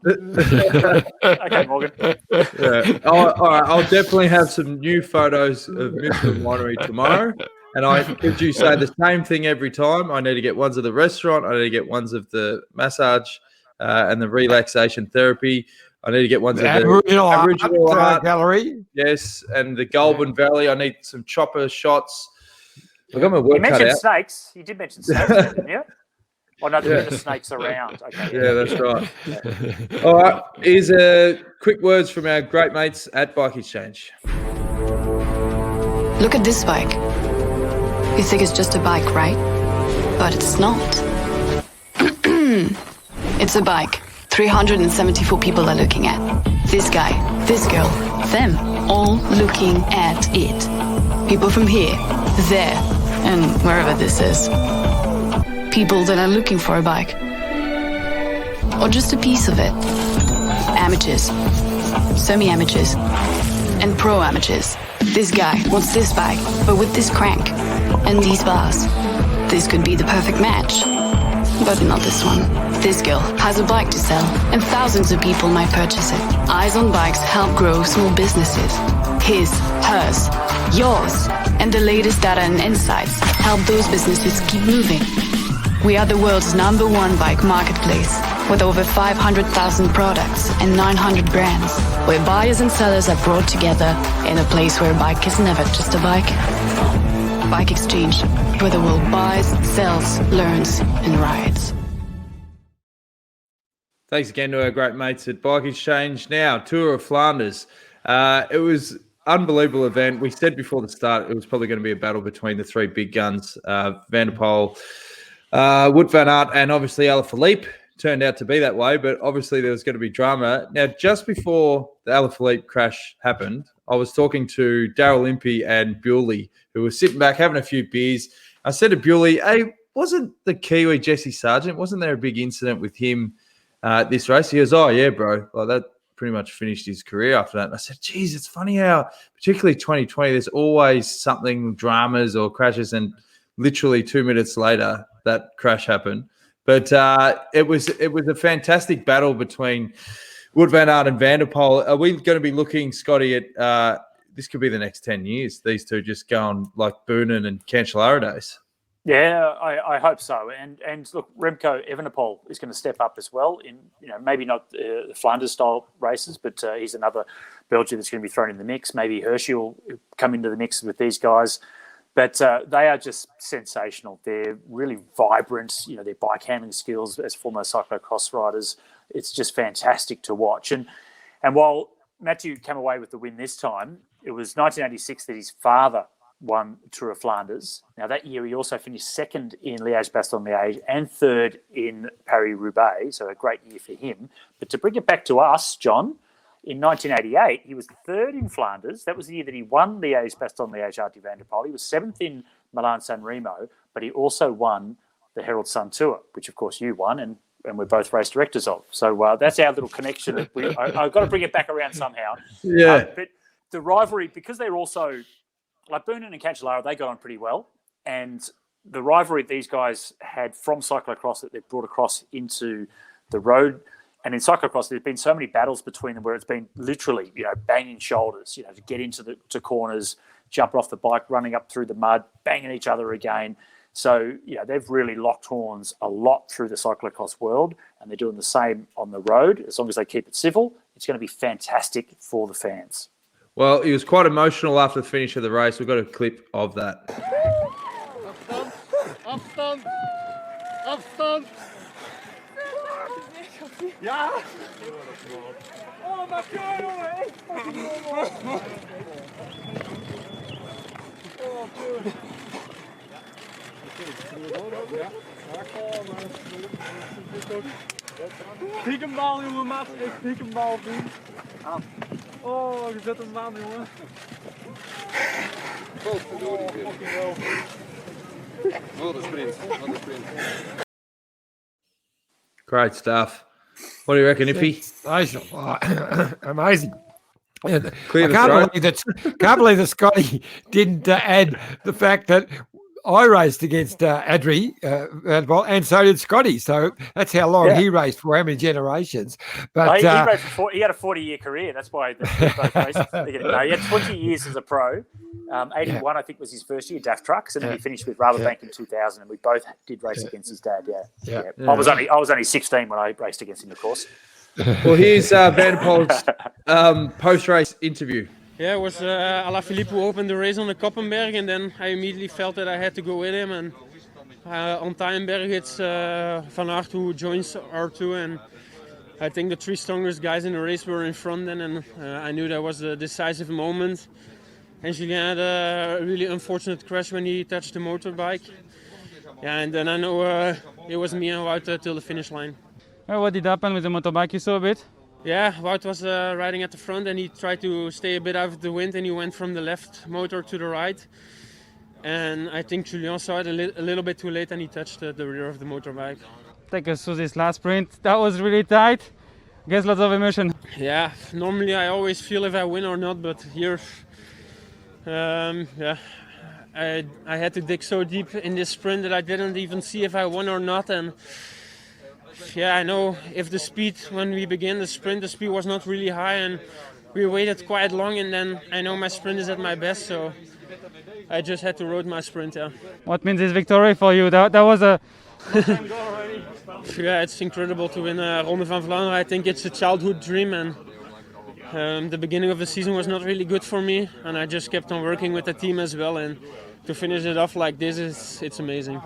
Okay, Morgan. Yeah. All right, I'll definitely have some new photos of Midland Winery tomorrow. And I could you say the same thing every time. I need to get ones of the restaurant. I need to get ones of the massage and the relaxation therapy. I need to get ones of the Aboriginal art gallery. Yes, and the Goulburn Valley. I need some chopper shots. I've got my work cut out. You mentioned snakes. You did mention snakes, didn't you? Oh, no, there the snakes around. Okay. Yeah, that's right. All right, here's quick words from our great mates at Bike Exchange. Look at this bike. You think it's just a bike, right? But it's not. It's a bike. 374 people are looking at. This guy, this girl, them, all looking at it. People from here, there, and wherever this is. People that are looking for a bike. Or just a piece of it. Amateurs, semi-amateurs, and pro-amateurs. This guy wants this bike, but with this crank and these bars. This could be the perfect match. But not this one. This girl has a bike to sell, and thousands of people might purchase it. Eyes on Bikes help grow small businesses. His, hers, yours, and the latest data and insights help those businesses keep moving. We are the world's #1 bike marketplace, with over 500,000 products and 900 brands, where buyers and sellers are brought together in a place where a bike is never just a bike. Bike Exchange, where the world buys, sells, learns, and rides. Thanks again to our great mates at Bike Exchange. Now, Tour of Flanders. It was unbelievable event. We said before the start it was probably going to be a battle between the three big guns, Van der Poel, Wout van Aert, and obviously Alaphilippe. Turned out to be that way, but obviously there was going to be drama. Now, just before the Alaphilippe crash happened, I was talking to Daryl Impey and Bewley, who were sitting back having a few beers. I said to Bewley, hey, wasn't the Kiwi Jesse Sargent, wasn't there a big incident with him this race? He goes, oh, yeah, bro. Well, that pretty much finished his career after that. And I said, geez, it's funny how, particularly 2020, there's always something, dramas or crashes, and literally 2 minutes later, that crash happened. But it was a fantastic battle between Wout van Aert and Van der Poel. Are we going to be looking, Scotty, at this could be the next 10 years, these two just going like Boonen and Cancellara days? Yeah, I hope so. And look, Remco Evenepoel is going to step up as well in, maybe not the Flanders style races, but he's another Belgian that's going to be thrown in the mix. Maybe Hershey will come into the mix with these guys. But they are just sensational. They're really vibrant. Their bike handling skills as former cyclocross riders, it's just fantastic to watch. And while Mathieu came away with the win this time, it was 1986 that his father won Tour of Flanders. Now, that year he also finished second in Liège-Bastogne-Liège and third in Paris-Roubaix, so a great year for him. But to bring it back to us, John, in 1988, he was third in Flanders. That was the year that he won Liège-Bastogne-Liège Artie van der Poel. He was seventh in Milan-San Remo, but he also won the Herald Sun Tour, which, of course, you won, and we're both race directors of. So that's our little connection. I've got to bring it back around somehow. Yeah. But the rivalry, because they're also... Like Boonen and Cancellara, they got on pretty well. And the rivalry these guys had from cyclocross that they've brought across into the road. And in cyclocross, there's been so many battles between them where it's been literally, banging shoulders, to get into the corners, jumping off the bike, running up through the mud, banging each other again. So, they've really locked horns a lot through the cyclocross world, and they're doing the same on the road. As long as they keep it civil, it's going to be fantastic for the fans. Well, he was quite emotional after the finish of the race. We've got a clip of that. Afstand! Afstand! Ja! Oh, maar kijk, jongen! Echt fucking jongen! Oh, puur! Piek hem bal, jongen, maat. Ik piek hem bal, vriend. Oh, je zet hem aan, jongen. Oh, fucking wel. Wat een sprint. Wat een sprint. Great stuff. What do you reckon, Ippy? Amazing. I Clear the can't believe that Scotty didn't add the fact that I raced against Adri, and so did Scotty. So that's how long he raced for, how many generations. But he had a 40-year career. That's why they both raced. He had 20 years as a pro. 81, I think, was his first year, DAF Trucks, and then he finished with Rabobank in 2000, and we both did race against his dad. Yeah. I was only 16 when I raced against him, of course. Well, here's Van der Poel's post-race interview. Yeah, it was Alaphilippe who opened the race on the Koppenberg, and then I immediately felt that I had to go with him. And on Tyenberg, it's Van Aert who joins R2, and I think the three strongest guys in the race were in front then, and I knew that was a decisive moment. And Julien had a really unfortunate crash when he touched the motorbike. Yeah, and then I know it was me and Wout till the finish line. What did happen with the motorbike? You saw a bit? Yeah, Wout was riding at the front, and he tried to stay a bit out of the wind, and he went from the left motor to the right. And I think Julien saw it a little bit too late, and he touched the rear of the motorbike. Take us through this last sprint. That was really tight. Guess lots of emotion. Yeah, normally I always feel if I win or not, but here, I had to dig so deep in this sprint that I didn't even see if I won or not. And yeah, I know if the speed, when we began the sprint, the speed was not really high, and we waited quite long, and then I know my sprint is at my best, so I just had to road my sprint. Yeah. What means this victory for you? That was a yeah, it's incredible to win a Ronde van Vlaanderen. I think it's a childhood dream, and the beginning of the season was not really good for me, and I just kept on working with the team as well, and to finish it off like this, it's amazing.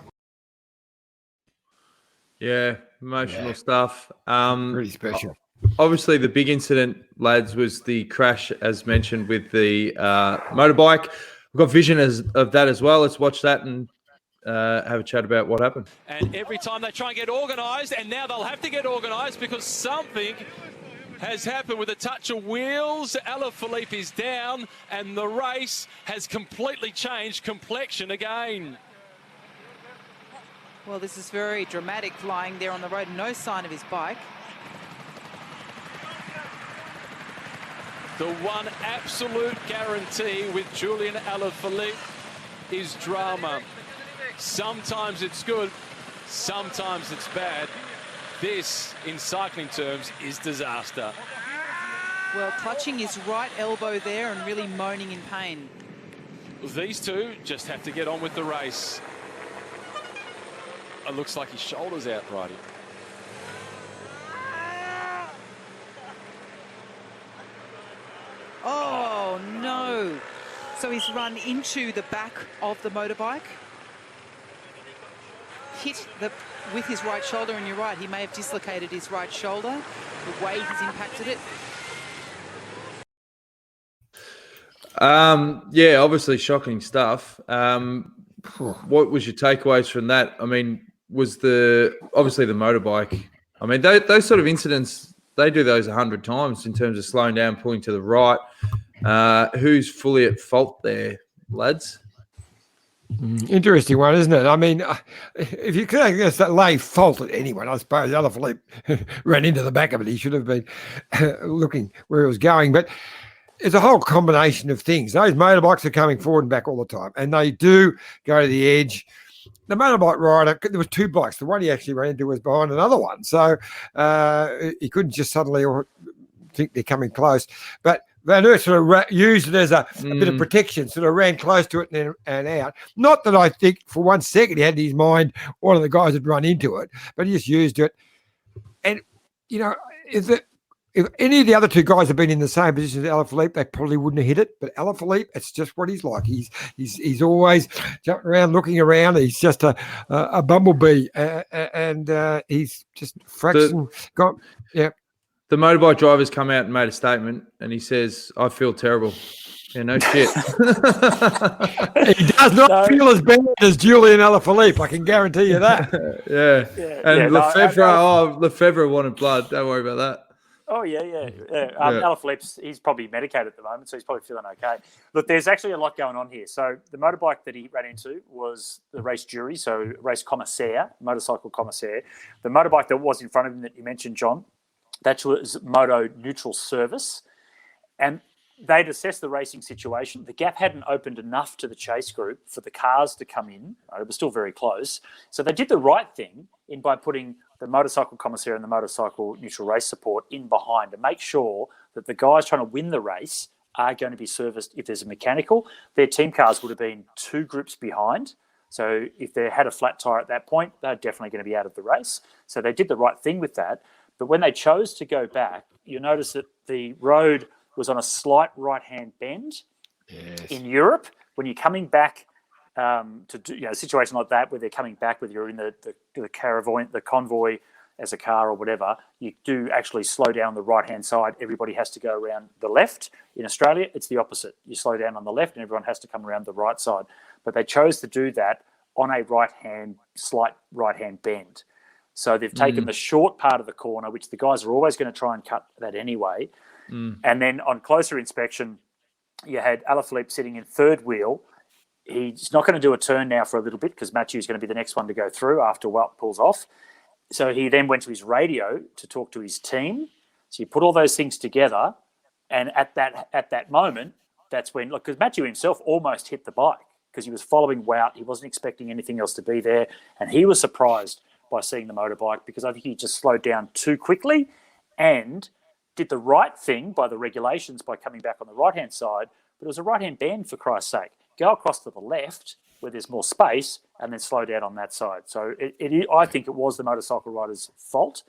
Yeah, emotional stuff. Pretty special. Obviously, the big incident, lads, was the crash, as mentioned, with the motorbike. We've got vision of that as well. Let's watch that and have a chat about what happened. And every time they try and get organised, and now they'll have to get organised because something has happened with a touch of wheels. Alaphilippe is down, and the race has completely changed complexion again. Well, this is very dramatic, lying there on the road, no sign of his bike. The one absolute guarantee with Julian Alaphilippe is drama. Sometimes it's good, sometimes it's bad. This, in cycling terms, is disaster. Well, clutching his right elbow there and really moaning in pain. These two just have to get on with the race. It looks like his shoulder's out, righty. Oh, no. So he's run into the back of the motorbike. Hit with his right shoulder, and you're right, he may have dislocated his right shoulder. The weight has impacted it. Yeah, obviously shocking stuff. What was your takeaways from that? I mean, was obviously the motorbike? I mean, those sort of incidents, they do those 100 times in terms of slowing down, pulling to the right. Who's fully at fault there, lads? Interesting one, isn't it? I mean, if you could lay fault at anyone, I suppose Alaphilippe ran into the back of it. He should have been looking where he was going. But it's a whole combination of things. Those motorbikes are coming forward and back all the time, and they do go to the edge. The motorbike rider, there was two bikes. The one he actually ran into was behind another one. So he couldn't just suddenly think they're coming close. But Van Aert sort of used it as a bit of protection, sort of ran close to it and out. Not that I think for 1 second he had in his mind one of the guys had run into it, but he just used it. And, you know, if any of the other two guys had been in the same position as Alaphilippe, they probably wouldn't have hit it. But Alaphilippe, it's just what he's like. He's always jumping around, looking around. He's just a bumblebee, and he's just fractions. Yeah. The motorbike driver's come out and made a statement, and he says, "I feel terrible." Yeah, no shit. He does not feel as bad as Julian Alaphilippe. I can guarantee you that. And Lefebvre wanted blood. Don't worry about that. Oh, yeah. Alaphilippe's, he's probably medicated at the moment, so he's probably feeling okay. Look, there's actually a lot going on here. So the motorbike that he ran into was the race jury, so race commissaire, motorcycle commissaire. The motorbike that was in front of him that you mentioned, John, that was Moto Neutral Service. And they'd assessed the racing situation. The gap hadn't opened enough to the chase group for the cars to come in. It was still very close. So they did the right thing by putting the motorcycle commissaire and the motorcycle neutral race support in behind to make sure that the guys trying to win the race are going to be serviced. If there's a mechanical, their team cars would have been 2 groups behind. So if they had a flat tyre at that point, they're definitely going to be out of the race. So they did the right thing with that. But when they chose to go back, you notice that the road was on a slight right-hand bend. Yes. In Europe, when you're coming back to do a situation like that, where they're coming back, whether you're in the convoy as a car or whatever, you do actually slow down the right-hand side. Everybody has to go around the left. In Australia, it's the opposite. You slow down on the left and everyone has to come around the right side. But they chose to do that on a slight right-hand bend. So they've taken the short part of the corner, which the guys are always going to try and cut that anyway. And then on closer inspection, you had Alaphilippe sitting in third wheel. He's not going to do a turn now for a little bit because Matthew's going to be the next one to go through after Wout pulls off. So he then went to his radio to talk to his team. So you put all those things together, and at that moment, that's when, look, because Matthew himself almost hit the bike because he was following Wout. He wasn't expecting anything else to be there, and he was surprised by seeing the motorbike because I think he just slowed down too quickly and did the right thing by the regulations by coming back on the right-hand side, but it was a right-hand bend, for Christ's sake. Go across to the left where there's more space and then slow down on that side. So I think it was the motorcycle rider's fault.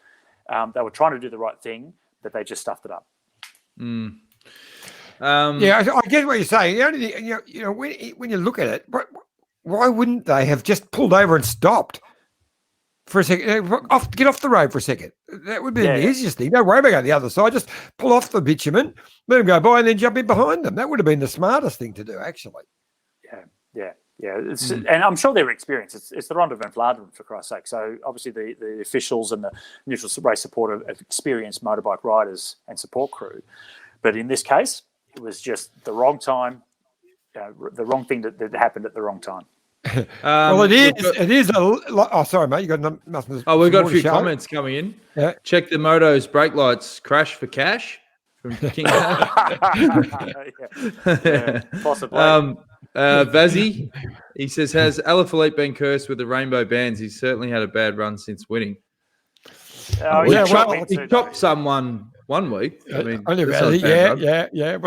They were trying to do the right thing, but they just stuffed it up. I get what you're saying. The only thing, you know, when you look at it, why wouldn't they have just pulled over and stopped for a second? Get off the road for a second. That would be the easiest thing. Don't worry about going the other side. Just pull off the bitumen, let them go by, and then jump in behind them. That would have been the smartest thing to do, actually. Yeah. And I'm sure they were experienced. It's the Ronde van Vlaanderen, for Christ's sake. So obviously the officials and the neutral race support have experienced motorbike riders and support crew. But in this case, it was just the wrong time, the wrong thing that happened at the wrong time. Well, it is. Oh, sorry, mate. You got nothing. Oh, we've got a few comments coming in. Yeah. Check the moto's brake lights. Crash for cash from King. Possibly. Vazzy, he says, has Alaphilippe been cursed with the rainbow bands? He's certainly had a bad run since winning. He chopped someone 1 week. I mean, Well,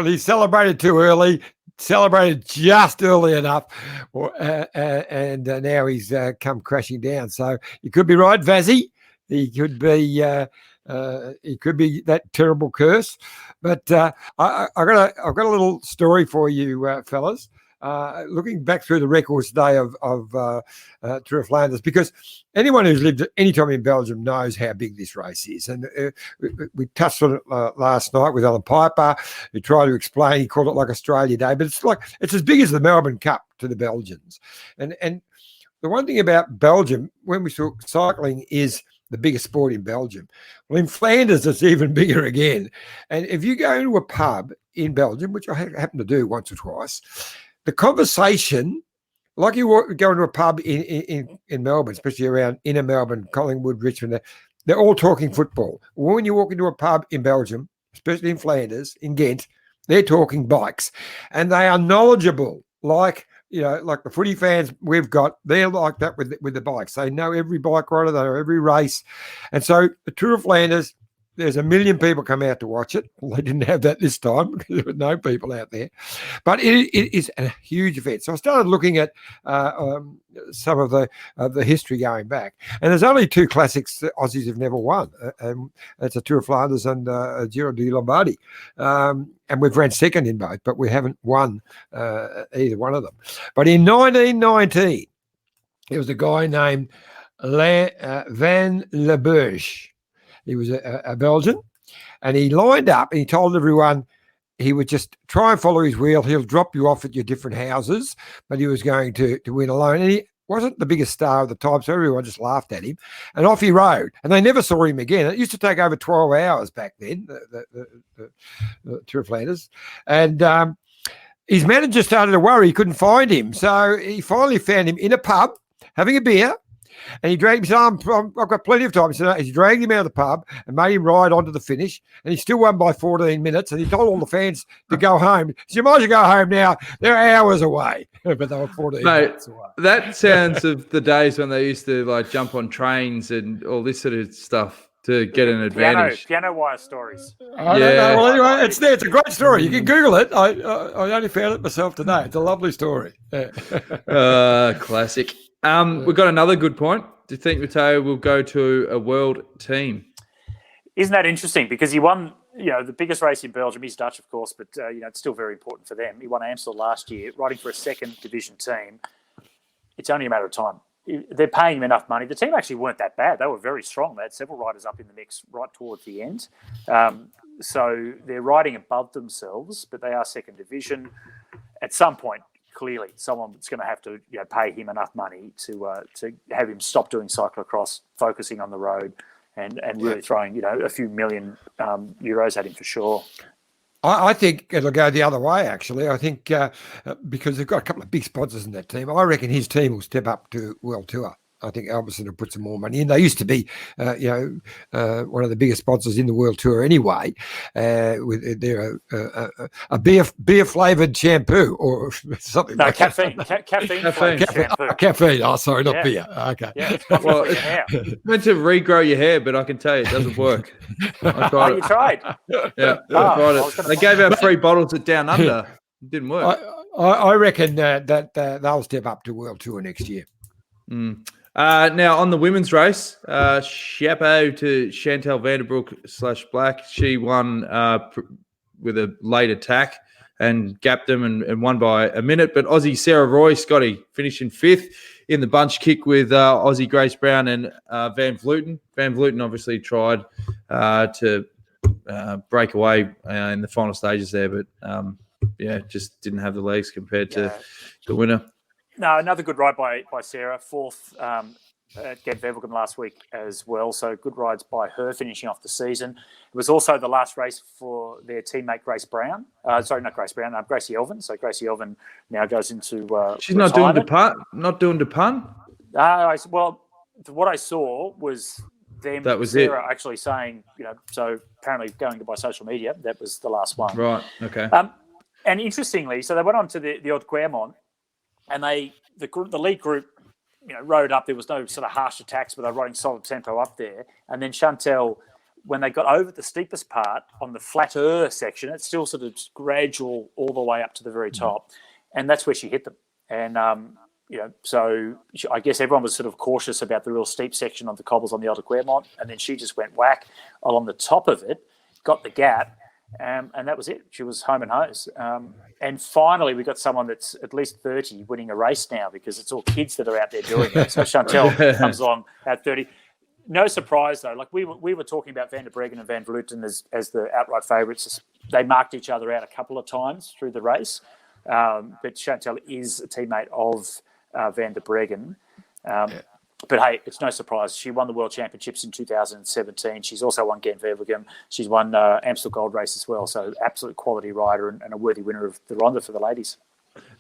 he celebrated too early. Celebrated just early enough, and now he's come crashing down. So you could be right, Vazzy. He could be that terrible curse. But I've got a little story for you, fellas. looking back through the records today of Tour of Flanders, because anyone who's lived any time in Belgium knows how big this race is. And we touched on it last night with Alan Piper, who tried to explain. He called it like Australia Day, but it's as big as the Melbourne Cup to the Belgians. And the one thing about Belgium, when we talk cycling, is the biggest sport in Belgium. Well, in Flanders, it's even bigger again. And if you go into a pub in Belgium, which I happen to do once or twice, the conversation, like you go into a pub in Melbourne, especially around inner Melbourne, Collingwood, Richmond, they're all talking football. When you walk into a pub in Belgium, especially in Flanders, in Ghent, they're talking bikes. And they are knowledgeable, like the footy fans we've got. They're like that with the bikes. They know every bike rider, they know every race. And so the Tour of Flanders, there's 1 million people come out to watch it. Well, they didn't have that this time because there were no people out there. But it is a huge event. So I started looking at some of the history going back. And there's only 2 classics that Aussies have never won. And it's a Tour of Flanders and a Giro di Lombardy. And we've ran second in both, but we haven't won either one of them. But in 1919, there was a guy named Van Leberge. He was a Belgian, and he lined up and he told everyone he would just try and follow his wheel. He'll drop you off at your different houses, but he was going to win alone. And he wasn't the biggest star at the time, so everyone just laughed at him. And off he rode, and they never saw him again. It used to take over 12 hours back then, the Tour of Flanders. And his manager started to worry he couldn't find him. So he finally found him in a pub having a beer. And he dragged him. He said, I've got plenty of time. So he dragged him out of the pub and made him ride onto the finish. And he still won by 14 minutes. And he told all the fans to go home. He said, you might as well go home now. They're hours away. But they were 14 minutes away. That sounds of the days when they used to jump on trains and all this sort of stuff to get an advantage. Piano wire stories. I don't know. Well, anyway, it's there. It's a great story. You can Google it. I only found it myself today. It's a lovely story. Classic. We've got another good point. Do you think Matteo will go to a world team? Isn't that interesting? Because he won, the biggest race in Belgium. He's Dutch, of course, but it's still very important for them. He won Amstel last year, riding for a second division team. It's only a matter of time. They're paying him enough money. The team actually weren't that bad. They were very strong. They had several riders up in the mix right towards the end. So they're riding above themselves, but they are second division. At some point, clearly, someone's going to have to pay him enough money to have him stop doing cyclocross, focusing on the road, and really throwing a few million euros at him for sure. I think it'll go the other way, actually. I think because they've got a couple of big sponsors in that team, I reckon his team will step up to World Tour. I think Albertson will put some more money in. They used to be, one of the biggest sponsors in the World Tour anyway. With their a beer flavored shampoo or something. No, like caffeine. That. Caffeine. Caffeine. Oh, sorry, not beer. Okay. Yeah, well, it's meant to regrow your hair, but I can tell you it doesn't work. I tried you tried? Yeah, I tried it. They gave out free bottles at Down Under. It didn't work. I reckon that they'll step up to World Tour next year. Mm. Now, on the women's race, chapeau to Chantal Vanderbroek / Black. She won with a late attack and gapped them and won by a minute. But Aussie Sarah Roy, Scotty, finished in 5th in the bunch kick with Aussie Grace Brown and Van Vleuten. Van Vleuten obviously tried to break away in the final stages there, but just didn't have the legs compared to the winner. No, another good ride by Sarah, 4th at Gent-Wevelgem last week as well. So good rides by her, finishing off the season. It was also the last race for their teammate Grace Brown. Gracie Elvin. So Gracie Elvin now goes into she's not doing the pun. Well, what I saw was them. That was Sarah actually saying, so apparently going by social media, that was the last one. Right. Okay. And interestingly, so they went on to the Haute Clermont. And the lead group, rode up. There was no sort of harsh attacks, but they were riding solid tempo up there. And then Chantal, when they got over the steepest part on the flatter section, it's still sort of gradual all the way up to the very top, and that's where she hit them. And so I guess everyone was sort of cautious about the real steep section of the cobbles on the Haute Clermont, and then she just went whack along the top of it, got the gap, and that was it. She was home and hose. And finally, we got someone that's at least 30 winning a race now, because it's all kids that are out there doing it. So Chantel comes along at 30. No surprise, though. Like we were talking about Van der Breggen and Van Vleuten as the outright favourites. They marked each other out a couple of times through the race. But Chantel is a teammate of Van der Breggen. But hey, it's no surprise. She won the World Championships in 2017. She's also won Gent-Wevelgem. She's won Amstel Gold Race as well. So absolute quality rider and a worthy winner of the Ronde for the ladies.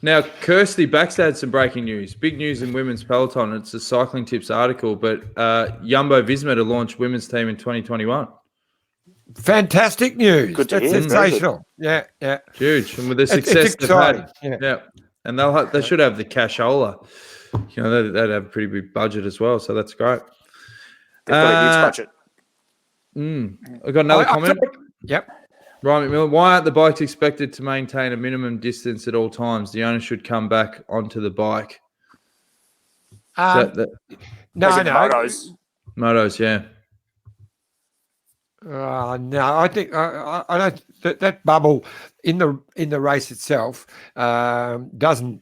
Now, Kirsty Baxter had some breaking news. Big news in women's peloton. It's a Cycling Tips article, but Jumbo-Visma to launch women's team in 2021. Fantastic news. Good to That's hear. sensational. Yeah. Huge. And with the success they've had. Yeah. And they should have the cashola. You know, they'd have a pretty big budget as well, so that's great. They've got a huge budget. I've got another comment. Yep. Ryan McMillan, why aren't the bikes expected to maintain a minimum distance at all times? The owner should come back onto the bike. No. Motos, yeah. No, I think I don't. That bubble in the race itself doesn't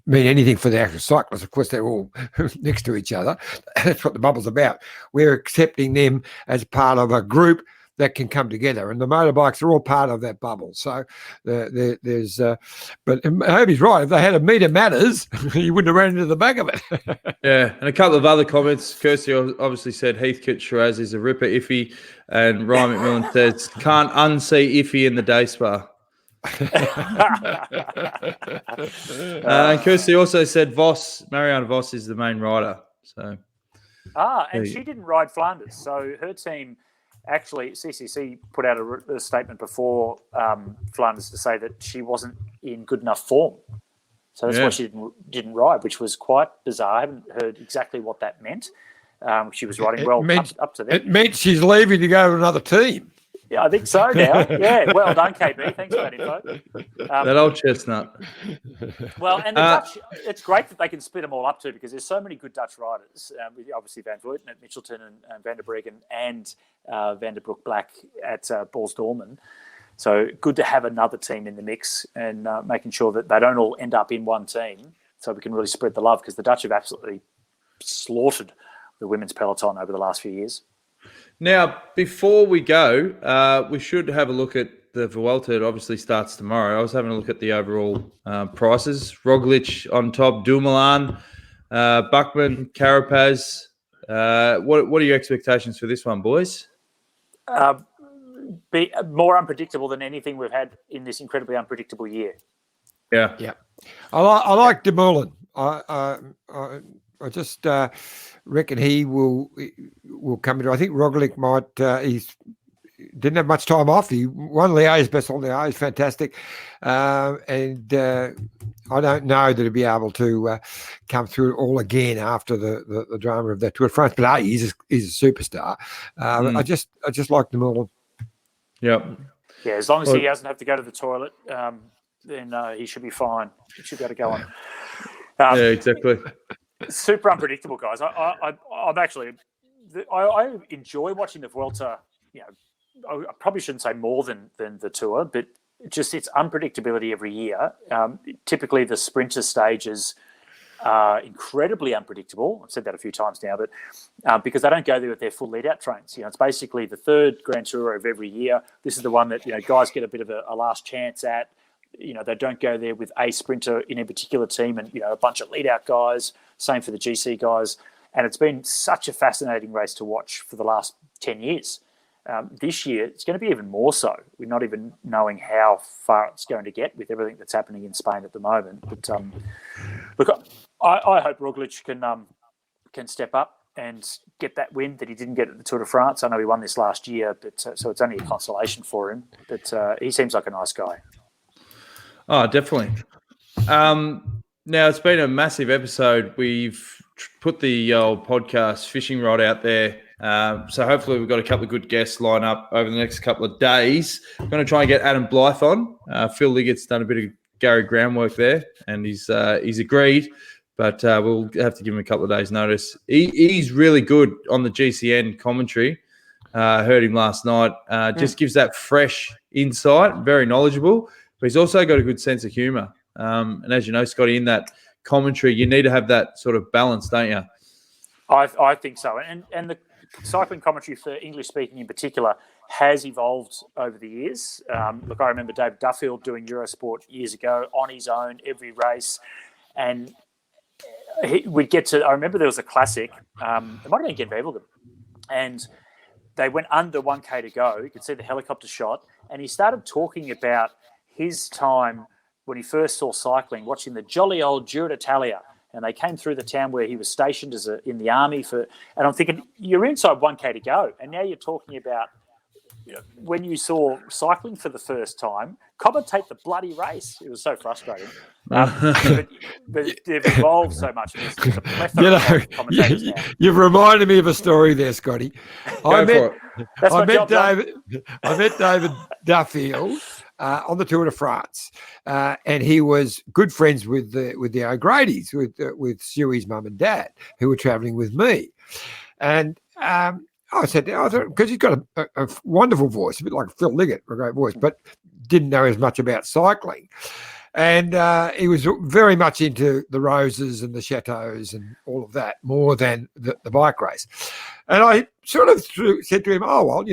mean anything for the actual cyclists. Of course, they're all next to each other. That's what the bubble's about. We're accepting them as part of a group that can come together, and the motorbikes are all part of that bubble. So there's, but I hope he's right. If they had a meter matters, you wouldn't have ran into the back of it. Yeah, and a couple of other comments. Kirsty obviously said Heathcote Shiraz is a ripper iffy, and Ryan McMillan says can't unsee iffy in the day spa. And Kirsty also said Marianne Vos is the main rider. So and she didn't ride Flanders, so her team. Actually, CCC put out a statement before Flanders to say that she wasn't in good enough form. So that's why she didn't ride, which was quite bizarre. I haven't heard exactly what that meant. She was riding up to there. It meant she's leaving to go to another team. Yeah, I think so now. Yeah, well done, KB. Thanks for that info. That old chestnut. Well, and the Dutch, it's great that they can split them all up too, because there's so many good Dutch riders. Obviously, Van Vleuten at Mitchelton and Van der Breggen and Van der Broek Black at Balsdormen. So good to have another team in the mix and making sure that they don't all end up in one team, so we can really spread the love, because the Dutch have absolutely slaughtered the women's peloton over the last few years. Now, before we go, we should have a look at the Vuelta. It obviously starts tomorrow. I was having a look at the overall prices. Roglic on top, Dumoulin, Buckman, Carapaz. What are your expectations for this one, boys? Be more unpredictable than anything we've had in this incredibly unpredictable year. Yeah. I like Dumoulin. I just reckon he will come into. I think Roglic might. He's didn't have much time off. He won Liège, best on Liège, fantastic. And I don't know that he'll be able to come through it all again after the drama of that Tour de France. But he's a superstar. I just like Dumoulin. Yep. Yeah, as long as he doesn't have to go to the toilet, then he should be fine. He should be able to go on. Yeah, exactly. Super unpredictable, guys. I'm actually, I enjoy watching the Vuelta. You know, I probably shouldn't say more than the Tour, but just its unpredictability every year. Typically, the sprinter stages are incredibly unpredictable. I've said that a few times now, but because they don't go there with their full lead-out trains. You know, it's basically the third Grand Tour of every year. This is the one that guys get a bit of a last chance at. They don't go there with a sprinter in a particular team and, a bunch of lead-out guys. Same for the GC guys. And it's been such a fascinating race to watch for the last 10 years. This year, it's going to be even more so. We're not even knowing how far it's going to get with everything that's happening in Spain at the moment. But look, I hope Roglic can step up and get that win that he didn't get at the Tour de France. I know he won this last year, but so it's only a consolation for him. But he seems like a nice guy. Oh, definitely. Now, it's been a massive episode. We've put the old podcast fishing rod out there. So hopefully we've got a couple of good guests lined up over the next couple of days. I'm going to try and get Adam Blythe on. Phil Liggett's done a bit of Gary groundwork there, and he's agreed. But we'll have to give him a couple of days' notice. He's really good on the GCN commentary. Heard him last night. Just gives that fresh insight, very knowledgeable, but he's also got a good sense of humour. And as you know, Scotty, in that commentary, you need to have that sort of balance, don't you? I think so. And the cycling commentary for English speaking in particular has evolved over the years. Look, I remember Dave Duffield doing Eurosport years ago on his own, every race. And we'd get to, I remember there was a classic, it might have been Gent Wevelgem, and they went under 1K to go. You could see the helicopter shot. And he started talking about his time when he first saw cycling, watching the jolly old Giro d'Italia. And they came through the town where he was stationed in the army and I'm thinking, you're inside 1K to go. And now you're talking about, when you saw cycling for the first time, commentate the bloody race. It was so frustrating. But they've evolved so much. There's a plethora of commentators now. You've reminded me of a story there, Scotty. I met David Duffield on the Tour de France, and he was good friends with the O'Grady's, with Stewie's mum and dad, who were travelling with me. And I said, because he's got a wonderful voice, a bit like Phil Liggett, a great voice, but didn't know as much about cycling. And he was very much into the roses and the chateaus and all of that, more than the bike race. And I sort of said to him, oh, well,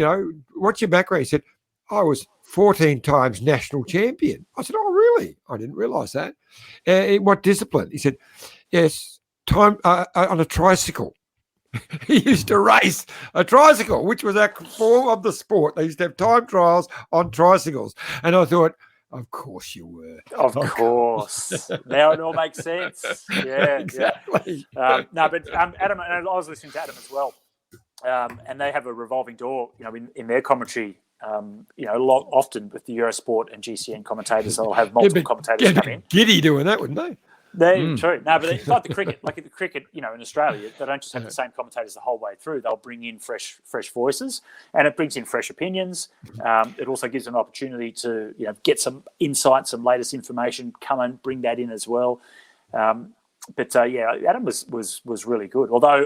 what's your background? He said, I was 14 times national champion. I said, oh, really? I didn't realise that. In what discipline? He said, yes, time on a tricycle. He used to race a tricycle, which was a form of the sport. They used to have time trials on tricycles. And I thought, of course you were. Of course. Now it all makes sense. Yeah, exactly. Yeah. But Adam, and I was listening to Adam as well, and they have a revolving door, in their commentary. Often with the Eurosport and GCN commentators, they'll have multiple commentators come in. Giddy doing that, wouldn't they? True. No, but it's like the cricket. Like the cricket, in Australia, they don't just have the same commentators the whole way through. They'll bring in fresh voices, and it brings in fresh opinions. It also gives an opportunity to get some insight, some latest information. Come and bring that in as well. Adam was really good. Although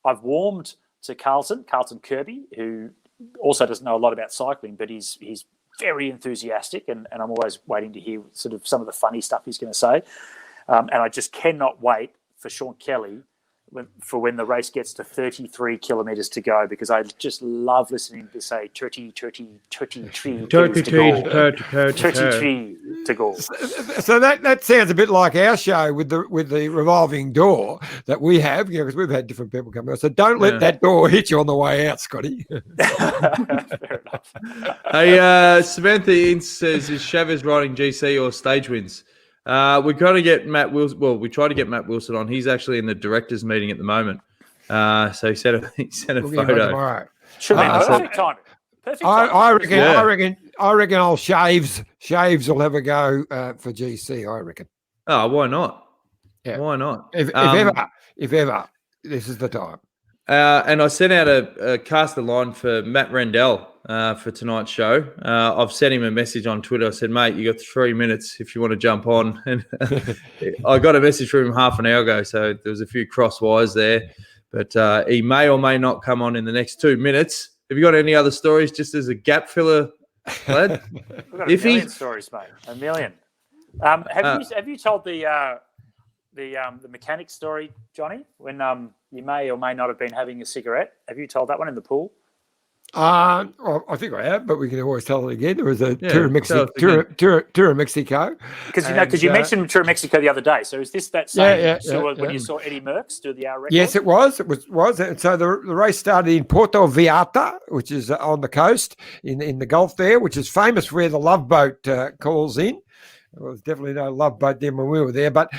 I've warmed to Carlton Kirby, who also doesn't know a lot about cycling, but he's very enthusiastic, and I'm always waiting to hear sort of some of the funny stuff he's going to say. And I just cannot wait for Sean Kelly when the race gets to 33 kilometres to go, because I just love listening to say 33 to go. So that sounds a bit like our show with the revolving door that we have, because we've had different people come out. So don't let that door hit you on the way out, Scotty. Fair enough. Hey, Samantha Ince says, is Chavez riding GC or stage wins? We're going to get Matt Wilson. Well, we tried to get Matt Wilson on. He's actually in the directors' meeting at the moment. So he sent a photo. Perfect timing. I reckon old Shaves will have a go for GC. I reckon. Oh, why not? Yeah. Why not? If ever, this is the time. And I sent out a cast a line for Matt Rendell for tonight's show. I've sent him a message on Twitter. I said, mate, you got 3 minutes if you want to jump on. And I got a message from him half an hour ago, so there was a few cross wires there. But he may or may not come on in the next 2 minutes. Have you got any other stories just as a gap filler, lad? We've got a million stories, mate. A million. Have you told the mechanic story, Johnny, when you may or may not have been having a cigarette? Have you told that one in the pool? I think I have, but we can always tell it again. There was a Tour of Mexico. Because you mentioned Tour of Mexico the other day. So is this that same when you saw Eddie Merckx do the hour record? Yes, it was. It was. And so the race started in Puerto Vallarta, which is on the coast in the Gulf there, which is famous where the Love Boat calls in. There was definitely no Love Boat then when we were there, but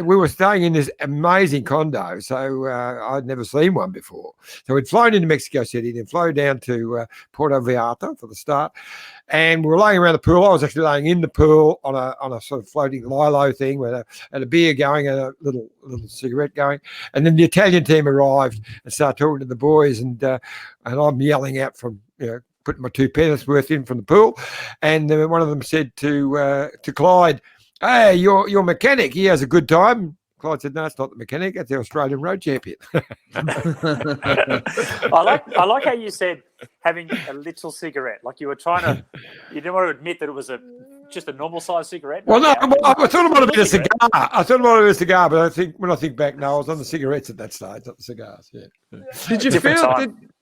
we were staying in this amazing condo, so I'd never seen one before. So we'd flown into Mexico City, then flown down to Puerto Vallarta for the start, and we were laying around the pool. I was actually laying in the pool on a sort of floating lilo thing with a beer going and a little cigarette going, and then the Italian team arrived and started talking to the boys, and I'm yelling out from putting my 2 pence worth in from the pool, and then one of them said to Clyde, "Hey, your mechanic, he has a good time Clyde said, no, it's not the mechanic. That's the Australian road champion. I like how you said having a little cigarette. Like you were trying to, you didn't want to admit that it was just a normal size cigarette. Well, no, I thought it might have been a cigar. I thought it might have been a cigar, but when I think back now, I was on the cigarettes at that stage, not the cigars. Yeah. Did you feel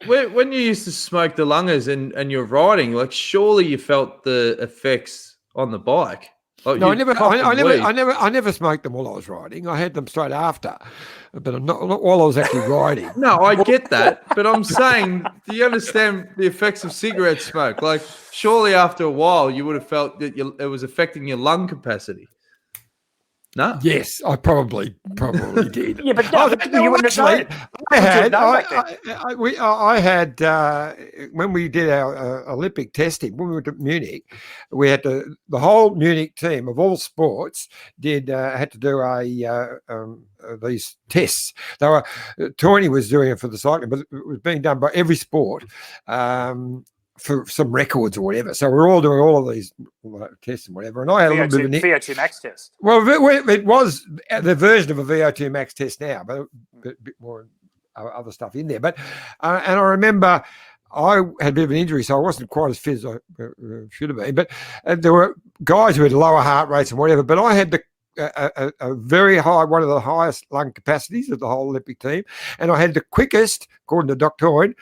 when you used to smoke the lungers and you're riding, like surely you felt the effects on the bike? Like no, I never smoked them while I was riding. I had them straight after, but not while I was actually riding. No, I get that, but I'm saying, do you understand the effects of cigarette smoke? Like, surely after a while, you would have felt that it was affecting your lung capacity. No. Yes, I probably did. Yeah, but you wouldn't have known. I had when we did our Olympic testing, when we went to Munich, we had the whole Munich team of all sports had to do these tests. Tony was doing it for the cycling, but it was being done by every sport. For some records or whatever. So we're all doing all of these tests and whatever. And I had a little bit of VO2 max test. Well, it was the version of a VO2 max test now, but a bit more other stuff in there. But and I remember I had a bit of an injury, so I wasn't quite as fit as I should have been. But there were guys who had lower heart rates and whatever. But I had a very high, one of the highest lung capacities of the whole Olympic team. And I had the quickest, according to Dr. Hoyne,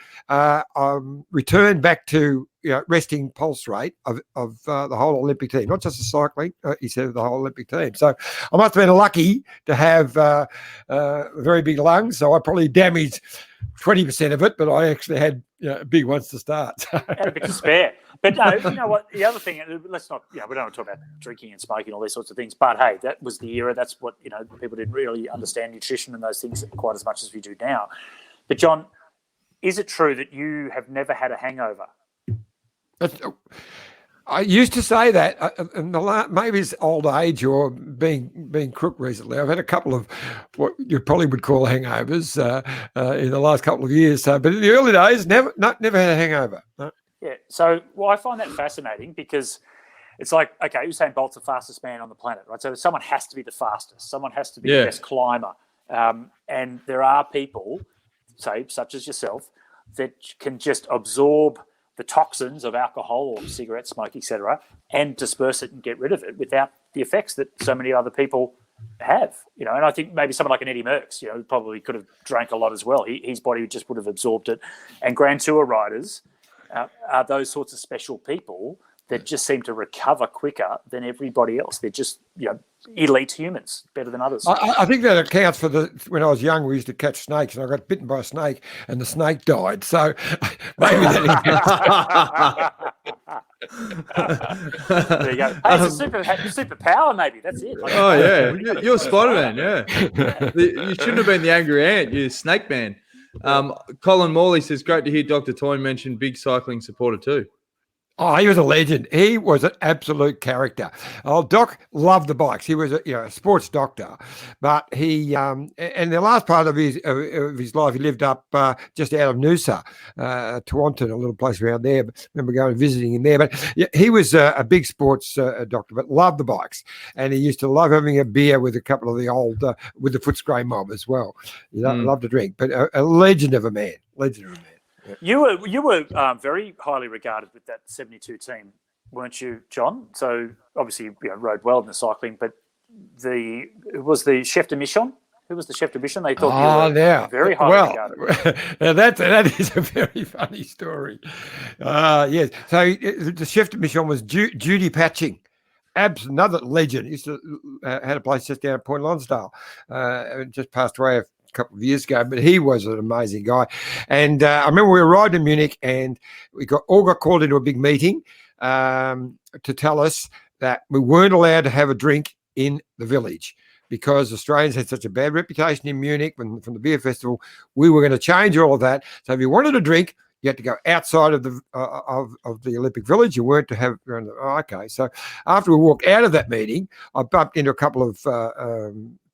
return back to resting pulse rate of the whole Olympic team, not just the cycling, he said, the whole Olympic team. So I must have been lucky to have very big lungs. So I probably damaged 20% of it, but I actually had big ones to start. Had a bit to spare. But no, you know what? The other thing, let's not, we don't want to talk about drinking and smoking, all these sorts of things. But hey, that was the era. That's what, people didn't really understand nutrition and those things quite as much as we do now. But John, is it true that you have never had a hangover? I used to say that, and maybe it's old age or being crook recently. I've had a couple of what you probably would call hangovers in the last couple of years. But in the early days, never had a hangover. No. Yeah. So, I find that fascinating because it's like, okay, Usain Bolt's the fastest man on the planet, right? So someone has to be the fastest. Someone has to be the best climber. And there are people, say, such as yourself, that can just absorb the toxins of alcohol or cigarette smoke, etc., and disperse it and get rid of it without the effects that so many other people have. And I think maybe someone like an Eddie Merckx, probably could have drank a lot as well. His body just would have absorbed it. And Grand Tour riders are those sorts of special people that just seem to recover quicker than everybody else. They're just, elite humans, better than others. I think that accounts for when I was young, we used to catch snakes, and I got bitten by a snake, and the snake died. So maybe that there you go. Hey, it's a superpower, maybe. That's it. You're Spider-Man, You shouldn't have been the angry ant. You're Snake Man. Colin Morley says, great to hear Dr. Toyne mention big cycling supporter too. Oh, he was a legend. He was an absolute character. Oh, Doc loved the bikes. He was a sports doctor, but he and the last part of his life, he lived up just out of Noosa, Taunton, a little place around there. I remember going and visiting him there. But he was a big sports doctor, but loved the bikes, and he used to love having a beer with a couple of the old with the Footscray mob as well. He loved to drink, but a legend of a man. Legend of a man. You were very highly regarded with that 72 team, weren't you, John? So obviously you rode well in the cycling, but it was the chef de mission. Who was the chef de mission? They thought you were very highly regarded. Now that is a very funny story. Yes. So the chef de mission was Judy Patching. Another legend. Used to had a place just down at Point Lonsdale. Just passed away a couple of years ago, but he was an amazing guy. And I remember we arrived in Munich, and we all got called into a big meeting to tell us that we weren't allowed to have a drink in the village because Australians had such a bad reputation in Munich from the beer festival. We were going to change all of that. So if you wanted a drink, you had to go outside of the Olympic Village. You weren't to have. Okay. So after we walked out of that meeting, I bumped into a couple of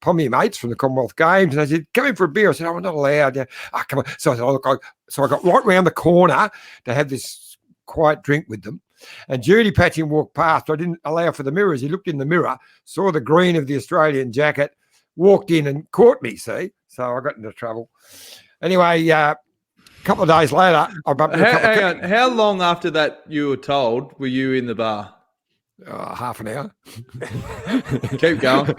Pommy mates from the Commonwealth Games, and they said, "Come in for a beer." I said, "Oh, we're not allowed." Come on. So I said, "Oh, look." So I got right round the corner to have this quiet drink with them. And Judy Patching walked past. I didn't allow for the mirrors. He looked in the mirror, saw the green of the Australian jacket, walked in and caught me, see? So I got into trouble. Anyway, a couple of days later, I bumped into a couple Hang on. How long after that you were told were you in the bar? Half an hour. Keep going.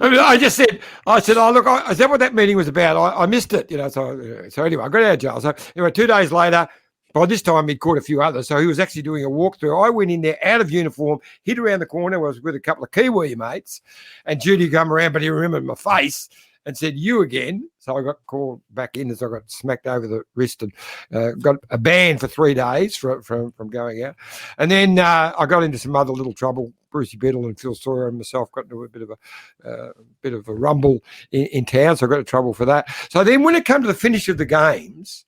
I said, oh, look, is that what that meeting was about? I missed it, So anyway, I got out of jail. So anyway, 2 days later, by this time he'd caught a few others. So he was actually doing a walkthrough. I went in there out of uniform, hid around the corner. I was with a couple of Kiwi mates, and Judy come around, but he remembered my face and said, you again. So I got called back in as I got smacked over the wrist and got a ban for 3 days from going out. And then I got into some other little trouble. Brucey Biddle and Phil Sawyer and myself got into a bit of a rumble in town, so I got into trouble for that. So then when it came to the finish of the games,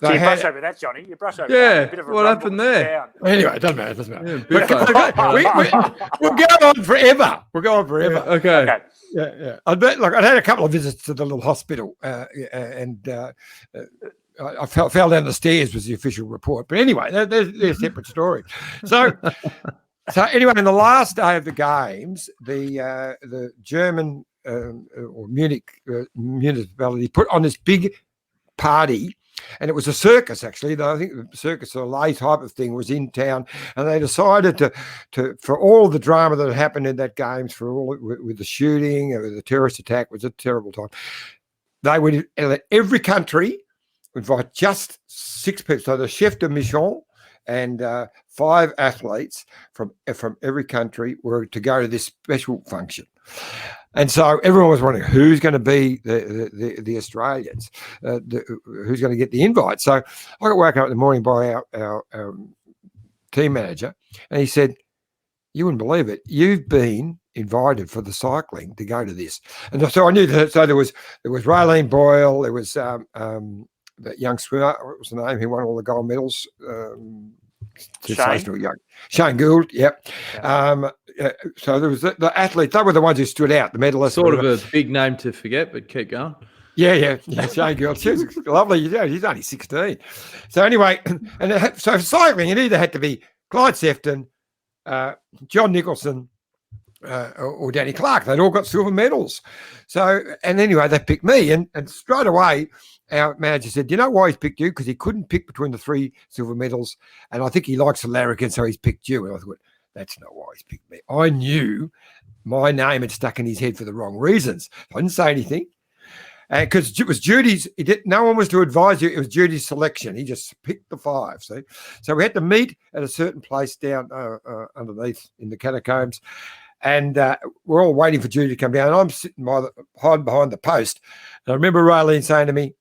So you brush over that, Johnny. You brush over that. A bit of a what happened there? Anyway, it doesn't matter. Yeah, we'll go on forever. We'll go on forever. Yeah, okay. Yeah. I'd had a couple of visits to the little hospital, and I fell down the stairs was the official report. But anyway, they're a separate story. So anyway, in the last day of the games, the German or Munich municipality put on this big party. And it was a circus, actually. I think the circus or lay type of thing was in town, and they decided to for all the drama that had happened in that games, for all with the shooting, the terrorist attack, was a terrible time. They would let every country invite just 6 people, so the chef de mission and 5 athletes from every country were to go to this special function. And so everyone was wondering who's going to be the Australians, who's going to get the invite. So I got woken up in the morning by our team manager, and he said, "You wouldn't believe it. You've been invited for the cycling to go to this." And so I knew that. So there was Raylene Boyle, there was that young swimmer, what was the name? He won all the gold medals. Shane Gould, yep. So there was the athletes. They were the ones who stood out, the medalists. Sort of a big name to forget, but keep going. Yeah. Shane Gould. She was lovely. He's only 16. So anyway, so for cycling, it either had to be Clyde Sefton, John Nicholson, or Danny Clark. They'd all got silver medals. So, and anyway, they picked me, and straight away, our manager said, "Do you know why he's picked you? Because he couldn't pick between the 3 silver medals, and I think he likes the larrikin, so he's picked you." And I thought, that's not why he's picked me. I knew my name had stuck in his head for the wrong reasons. I didn't say anything. Because it was Judy's, no one was to advise you. It was Judy's selection. He just picked the 5. See, so we had to meet at a certain place down underneath in the catacombs, and we're all waiting for Judy to come down. And I'm sitting hiding behind the post. And I remember Raylene saying to me,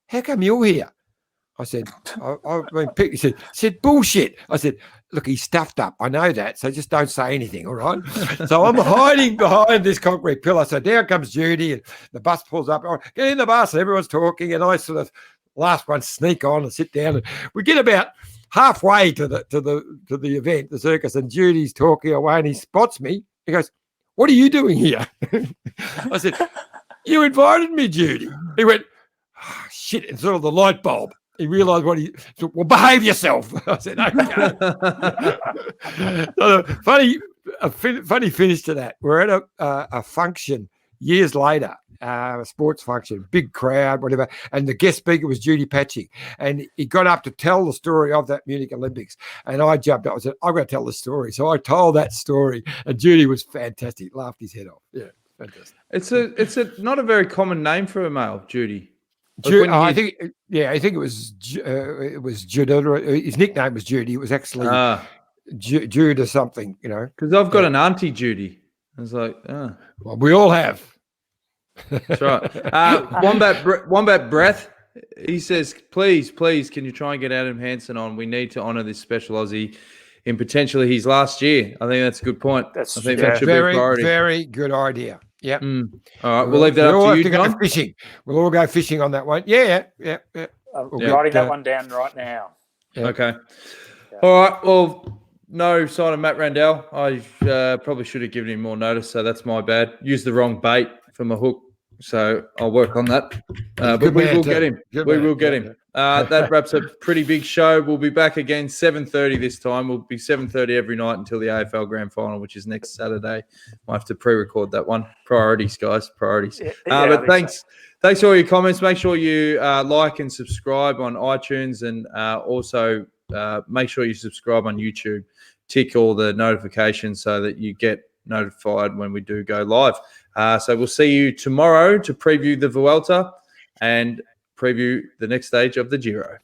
"How come you're here?" I said, "I've been picked." He said, "Bullshit." I said, "Look, he's stuffed up. I know that. So just don't say anything, all right?" So I'm hiding behind this concrete pillar. So down comes Judy, and the bus pulls up. "Oh, get in the bus." And everyone's talking, and I sort of last one sneak on and sit down. And we get about halfway to the event, the circus, and Judy's talking away, and he spots me. He goes, "What are you doing here?" I said, "You invited me, Judy." He went, "Oh, shit!" And sort of the light bulb. He realised what he said. "Well, behave yourself." I said, "Okay." So funny finish to that. We're at a function years later, a sports function, big crowd, whatever, and the guest speaker was Judy Patching, and he got up to tell the story of that Munich Olympics, and I jumped up. I said, "I've got to tell the story." So I told that story, and Judy was fantastic, laughed his head off. Yeah, fantastic. It's not a very common name for a male, Judy. I think it was Jude. His nickname was Judy. It was actually Jude or something, Because I've got an auntie Judy. I was like, oh. Well, we all have. That's right. Wombat Breath. He says, please, can you try and get Adam Hansen on? We need to honour this special Aussie in potentially his last year. I think that's a good point. That should be a priority. Very good idea. Yeah. All right, we'll leave that up to you, John. Go fishing. We'll all go fishing on that one. Yeah. I'm writing that one down right now. Yeah. Okay. All right. Well, no sign of Matt Randell. I probably should have given him more notice, so that's my bad. Used the wrong bait for my hook. So I'll work on that. But good we man will too. get him. Good We man. will get Yeah, him. That wraps up a pretty big show. We'll be back again 7:30 this time. We'll be 7:30 every night until the AFL Grand Final, which is next Saturday. I'll have to pre-record that one. Priorities, guys. Priorities. But thanks. Thanks for all your comments. Make sure you like and subscribe on iTunes, and also make sure you subscribe on YouTube. Tick all the notifications so that you get notified when we do go live. So we'll see you tomorrow to preview the Vuelta and preview the next stage of the Giro.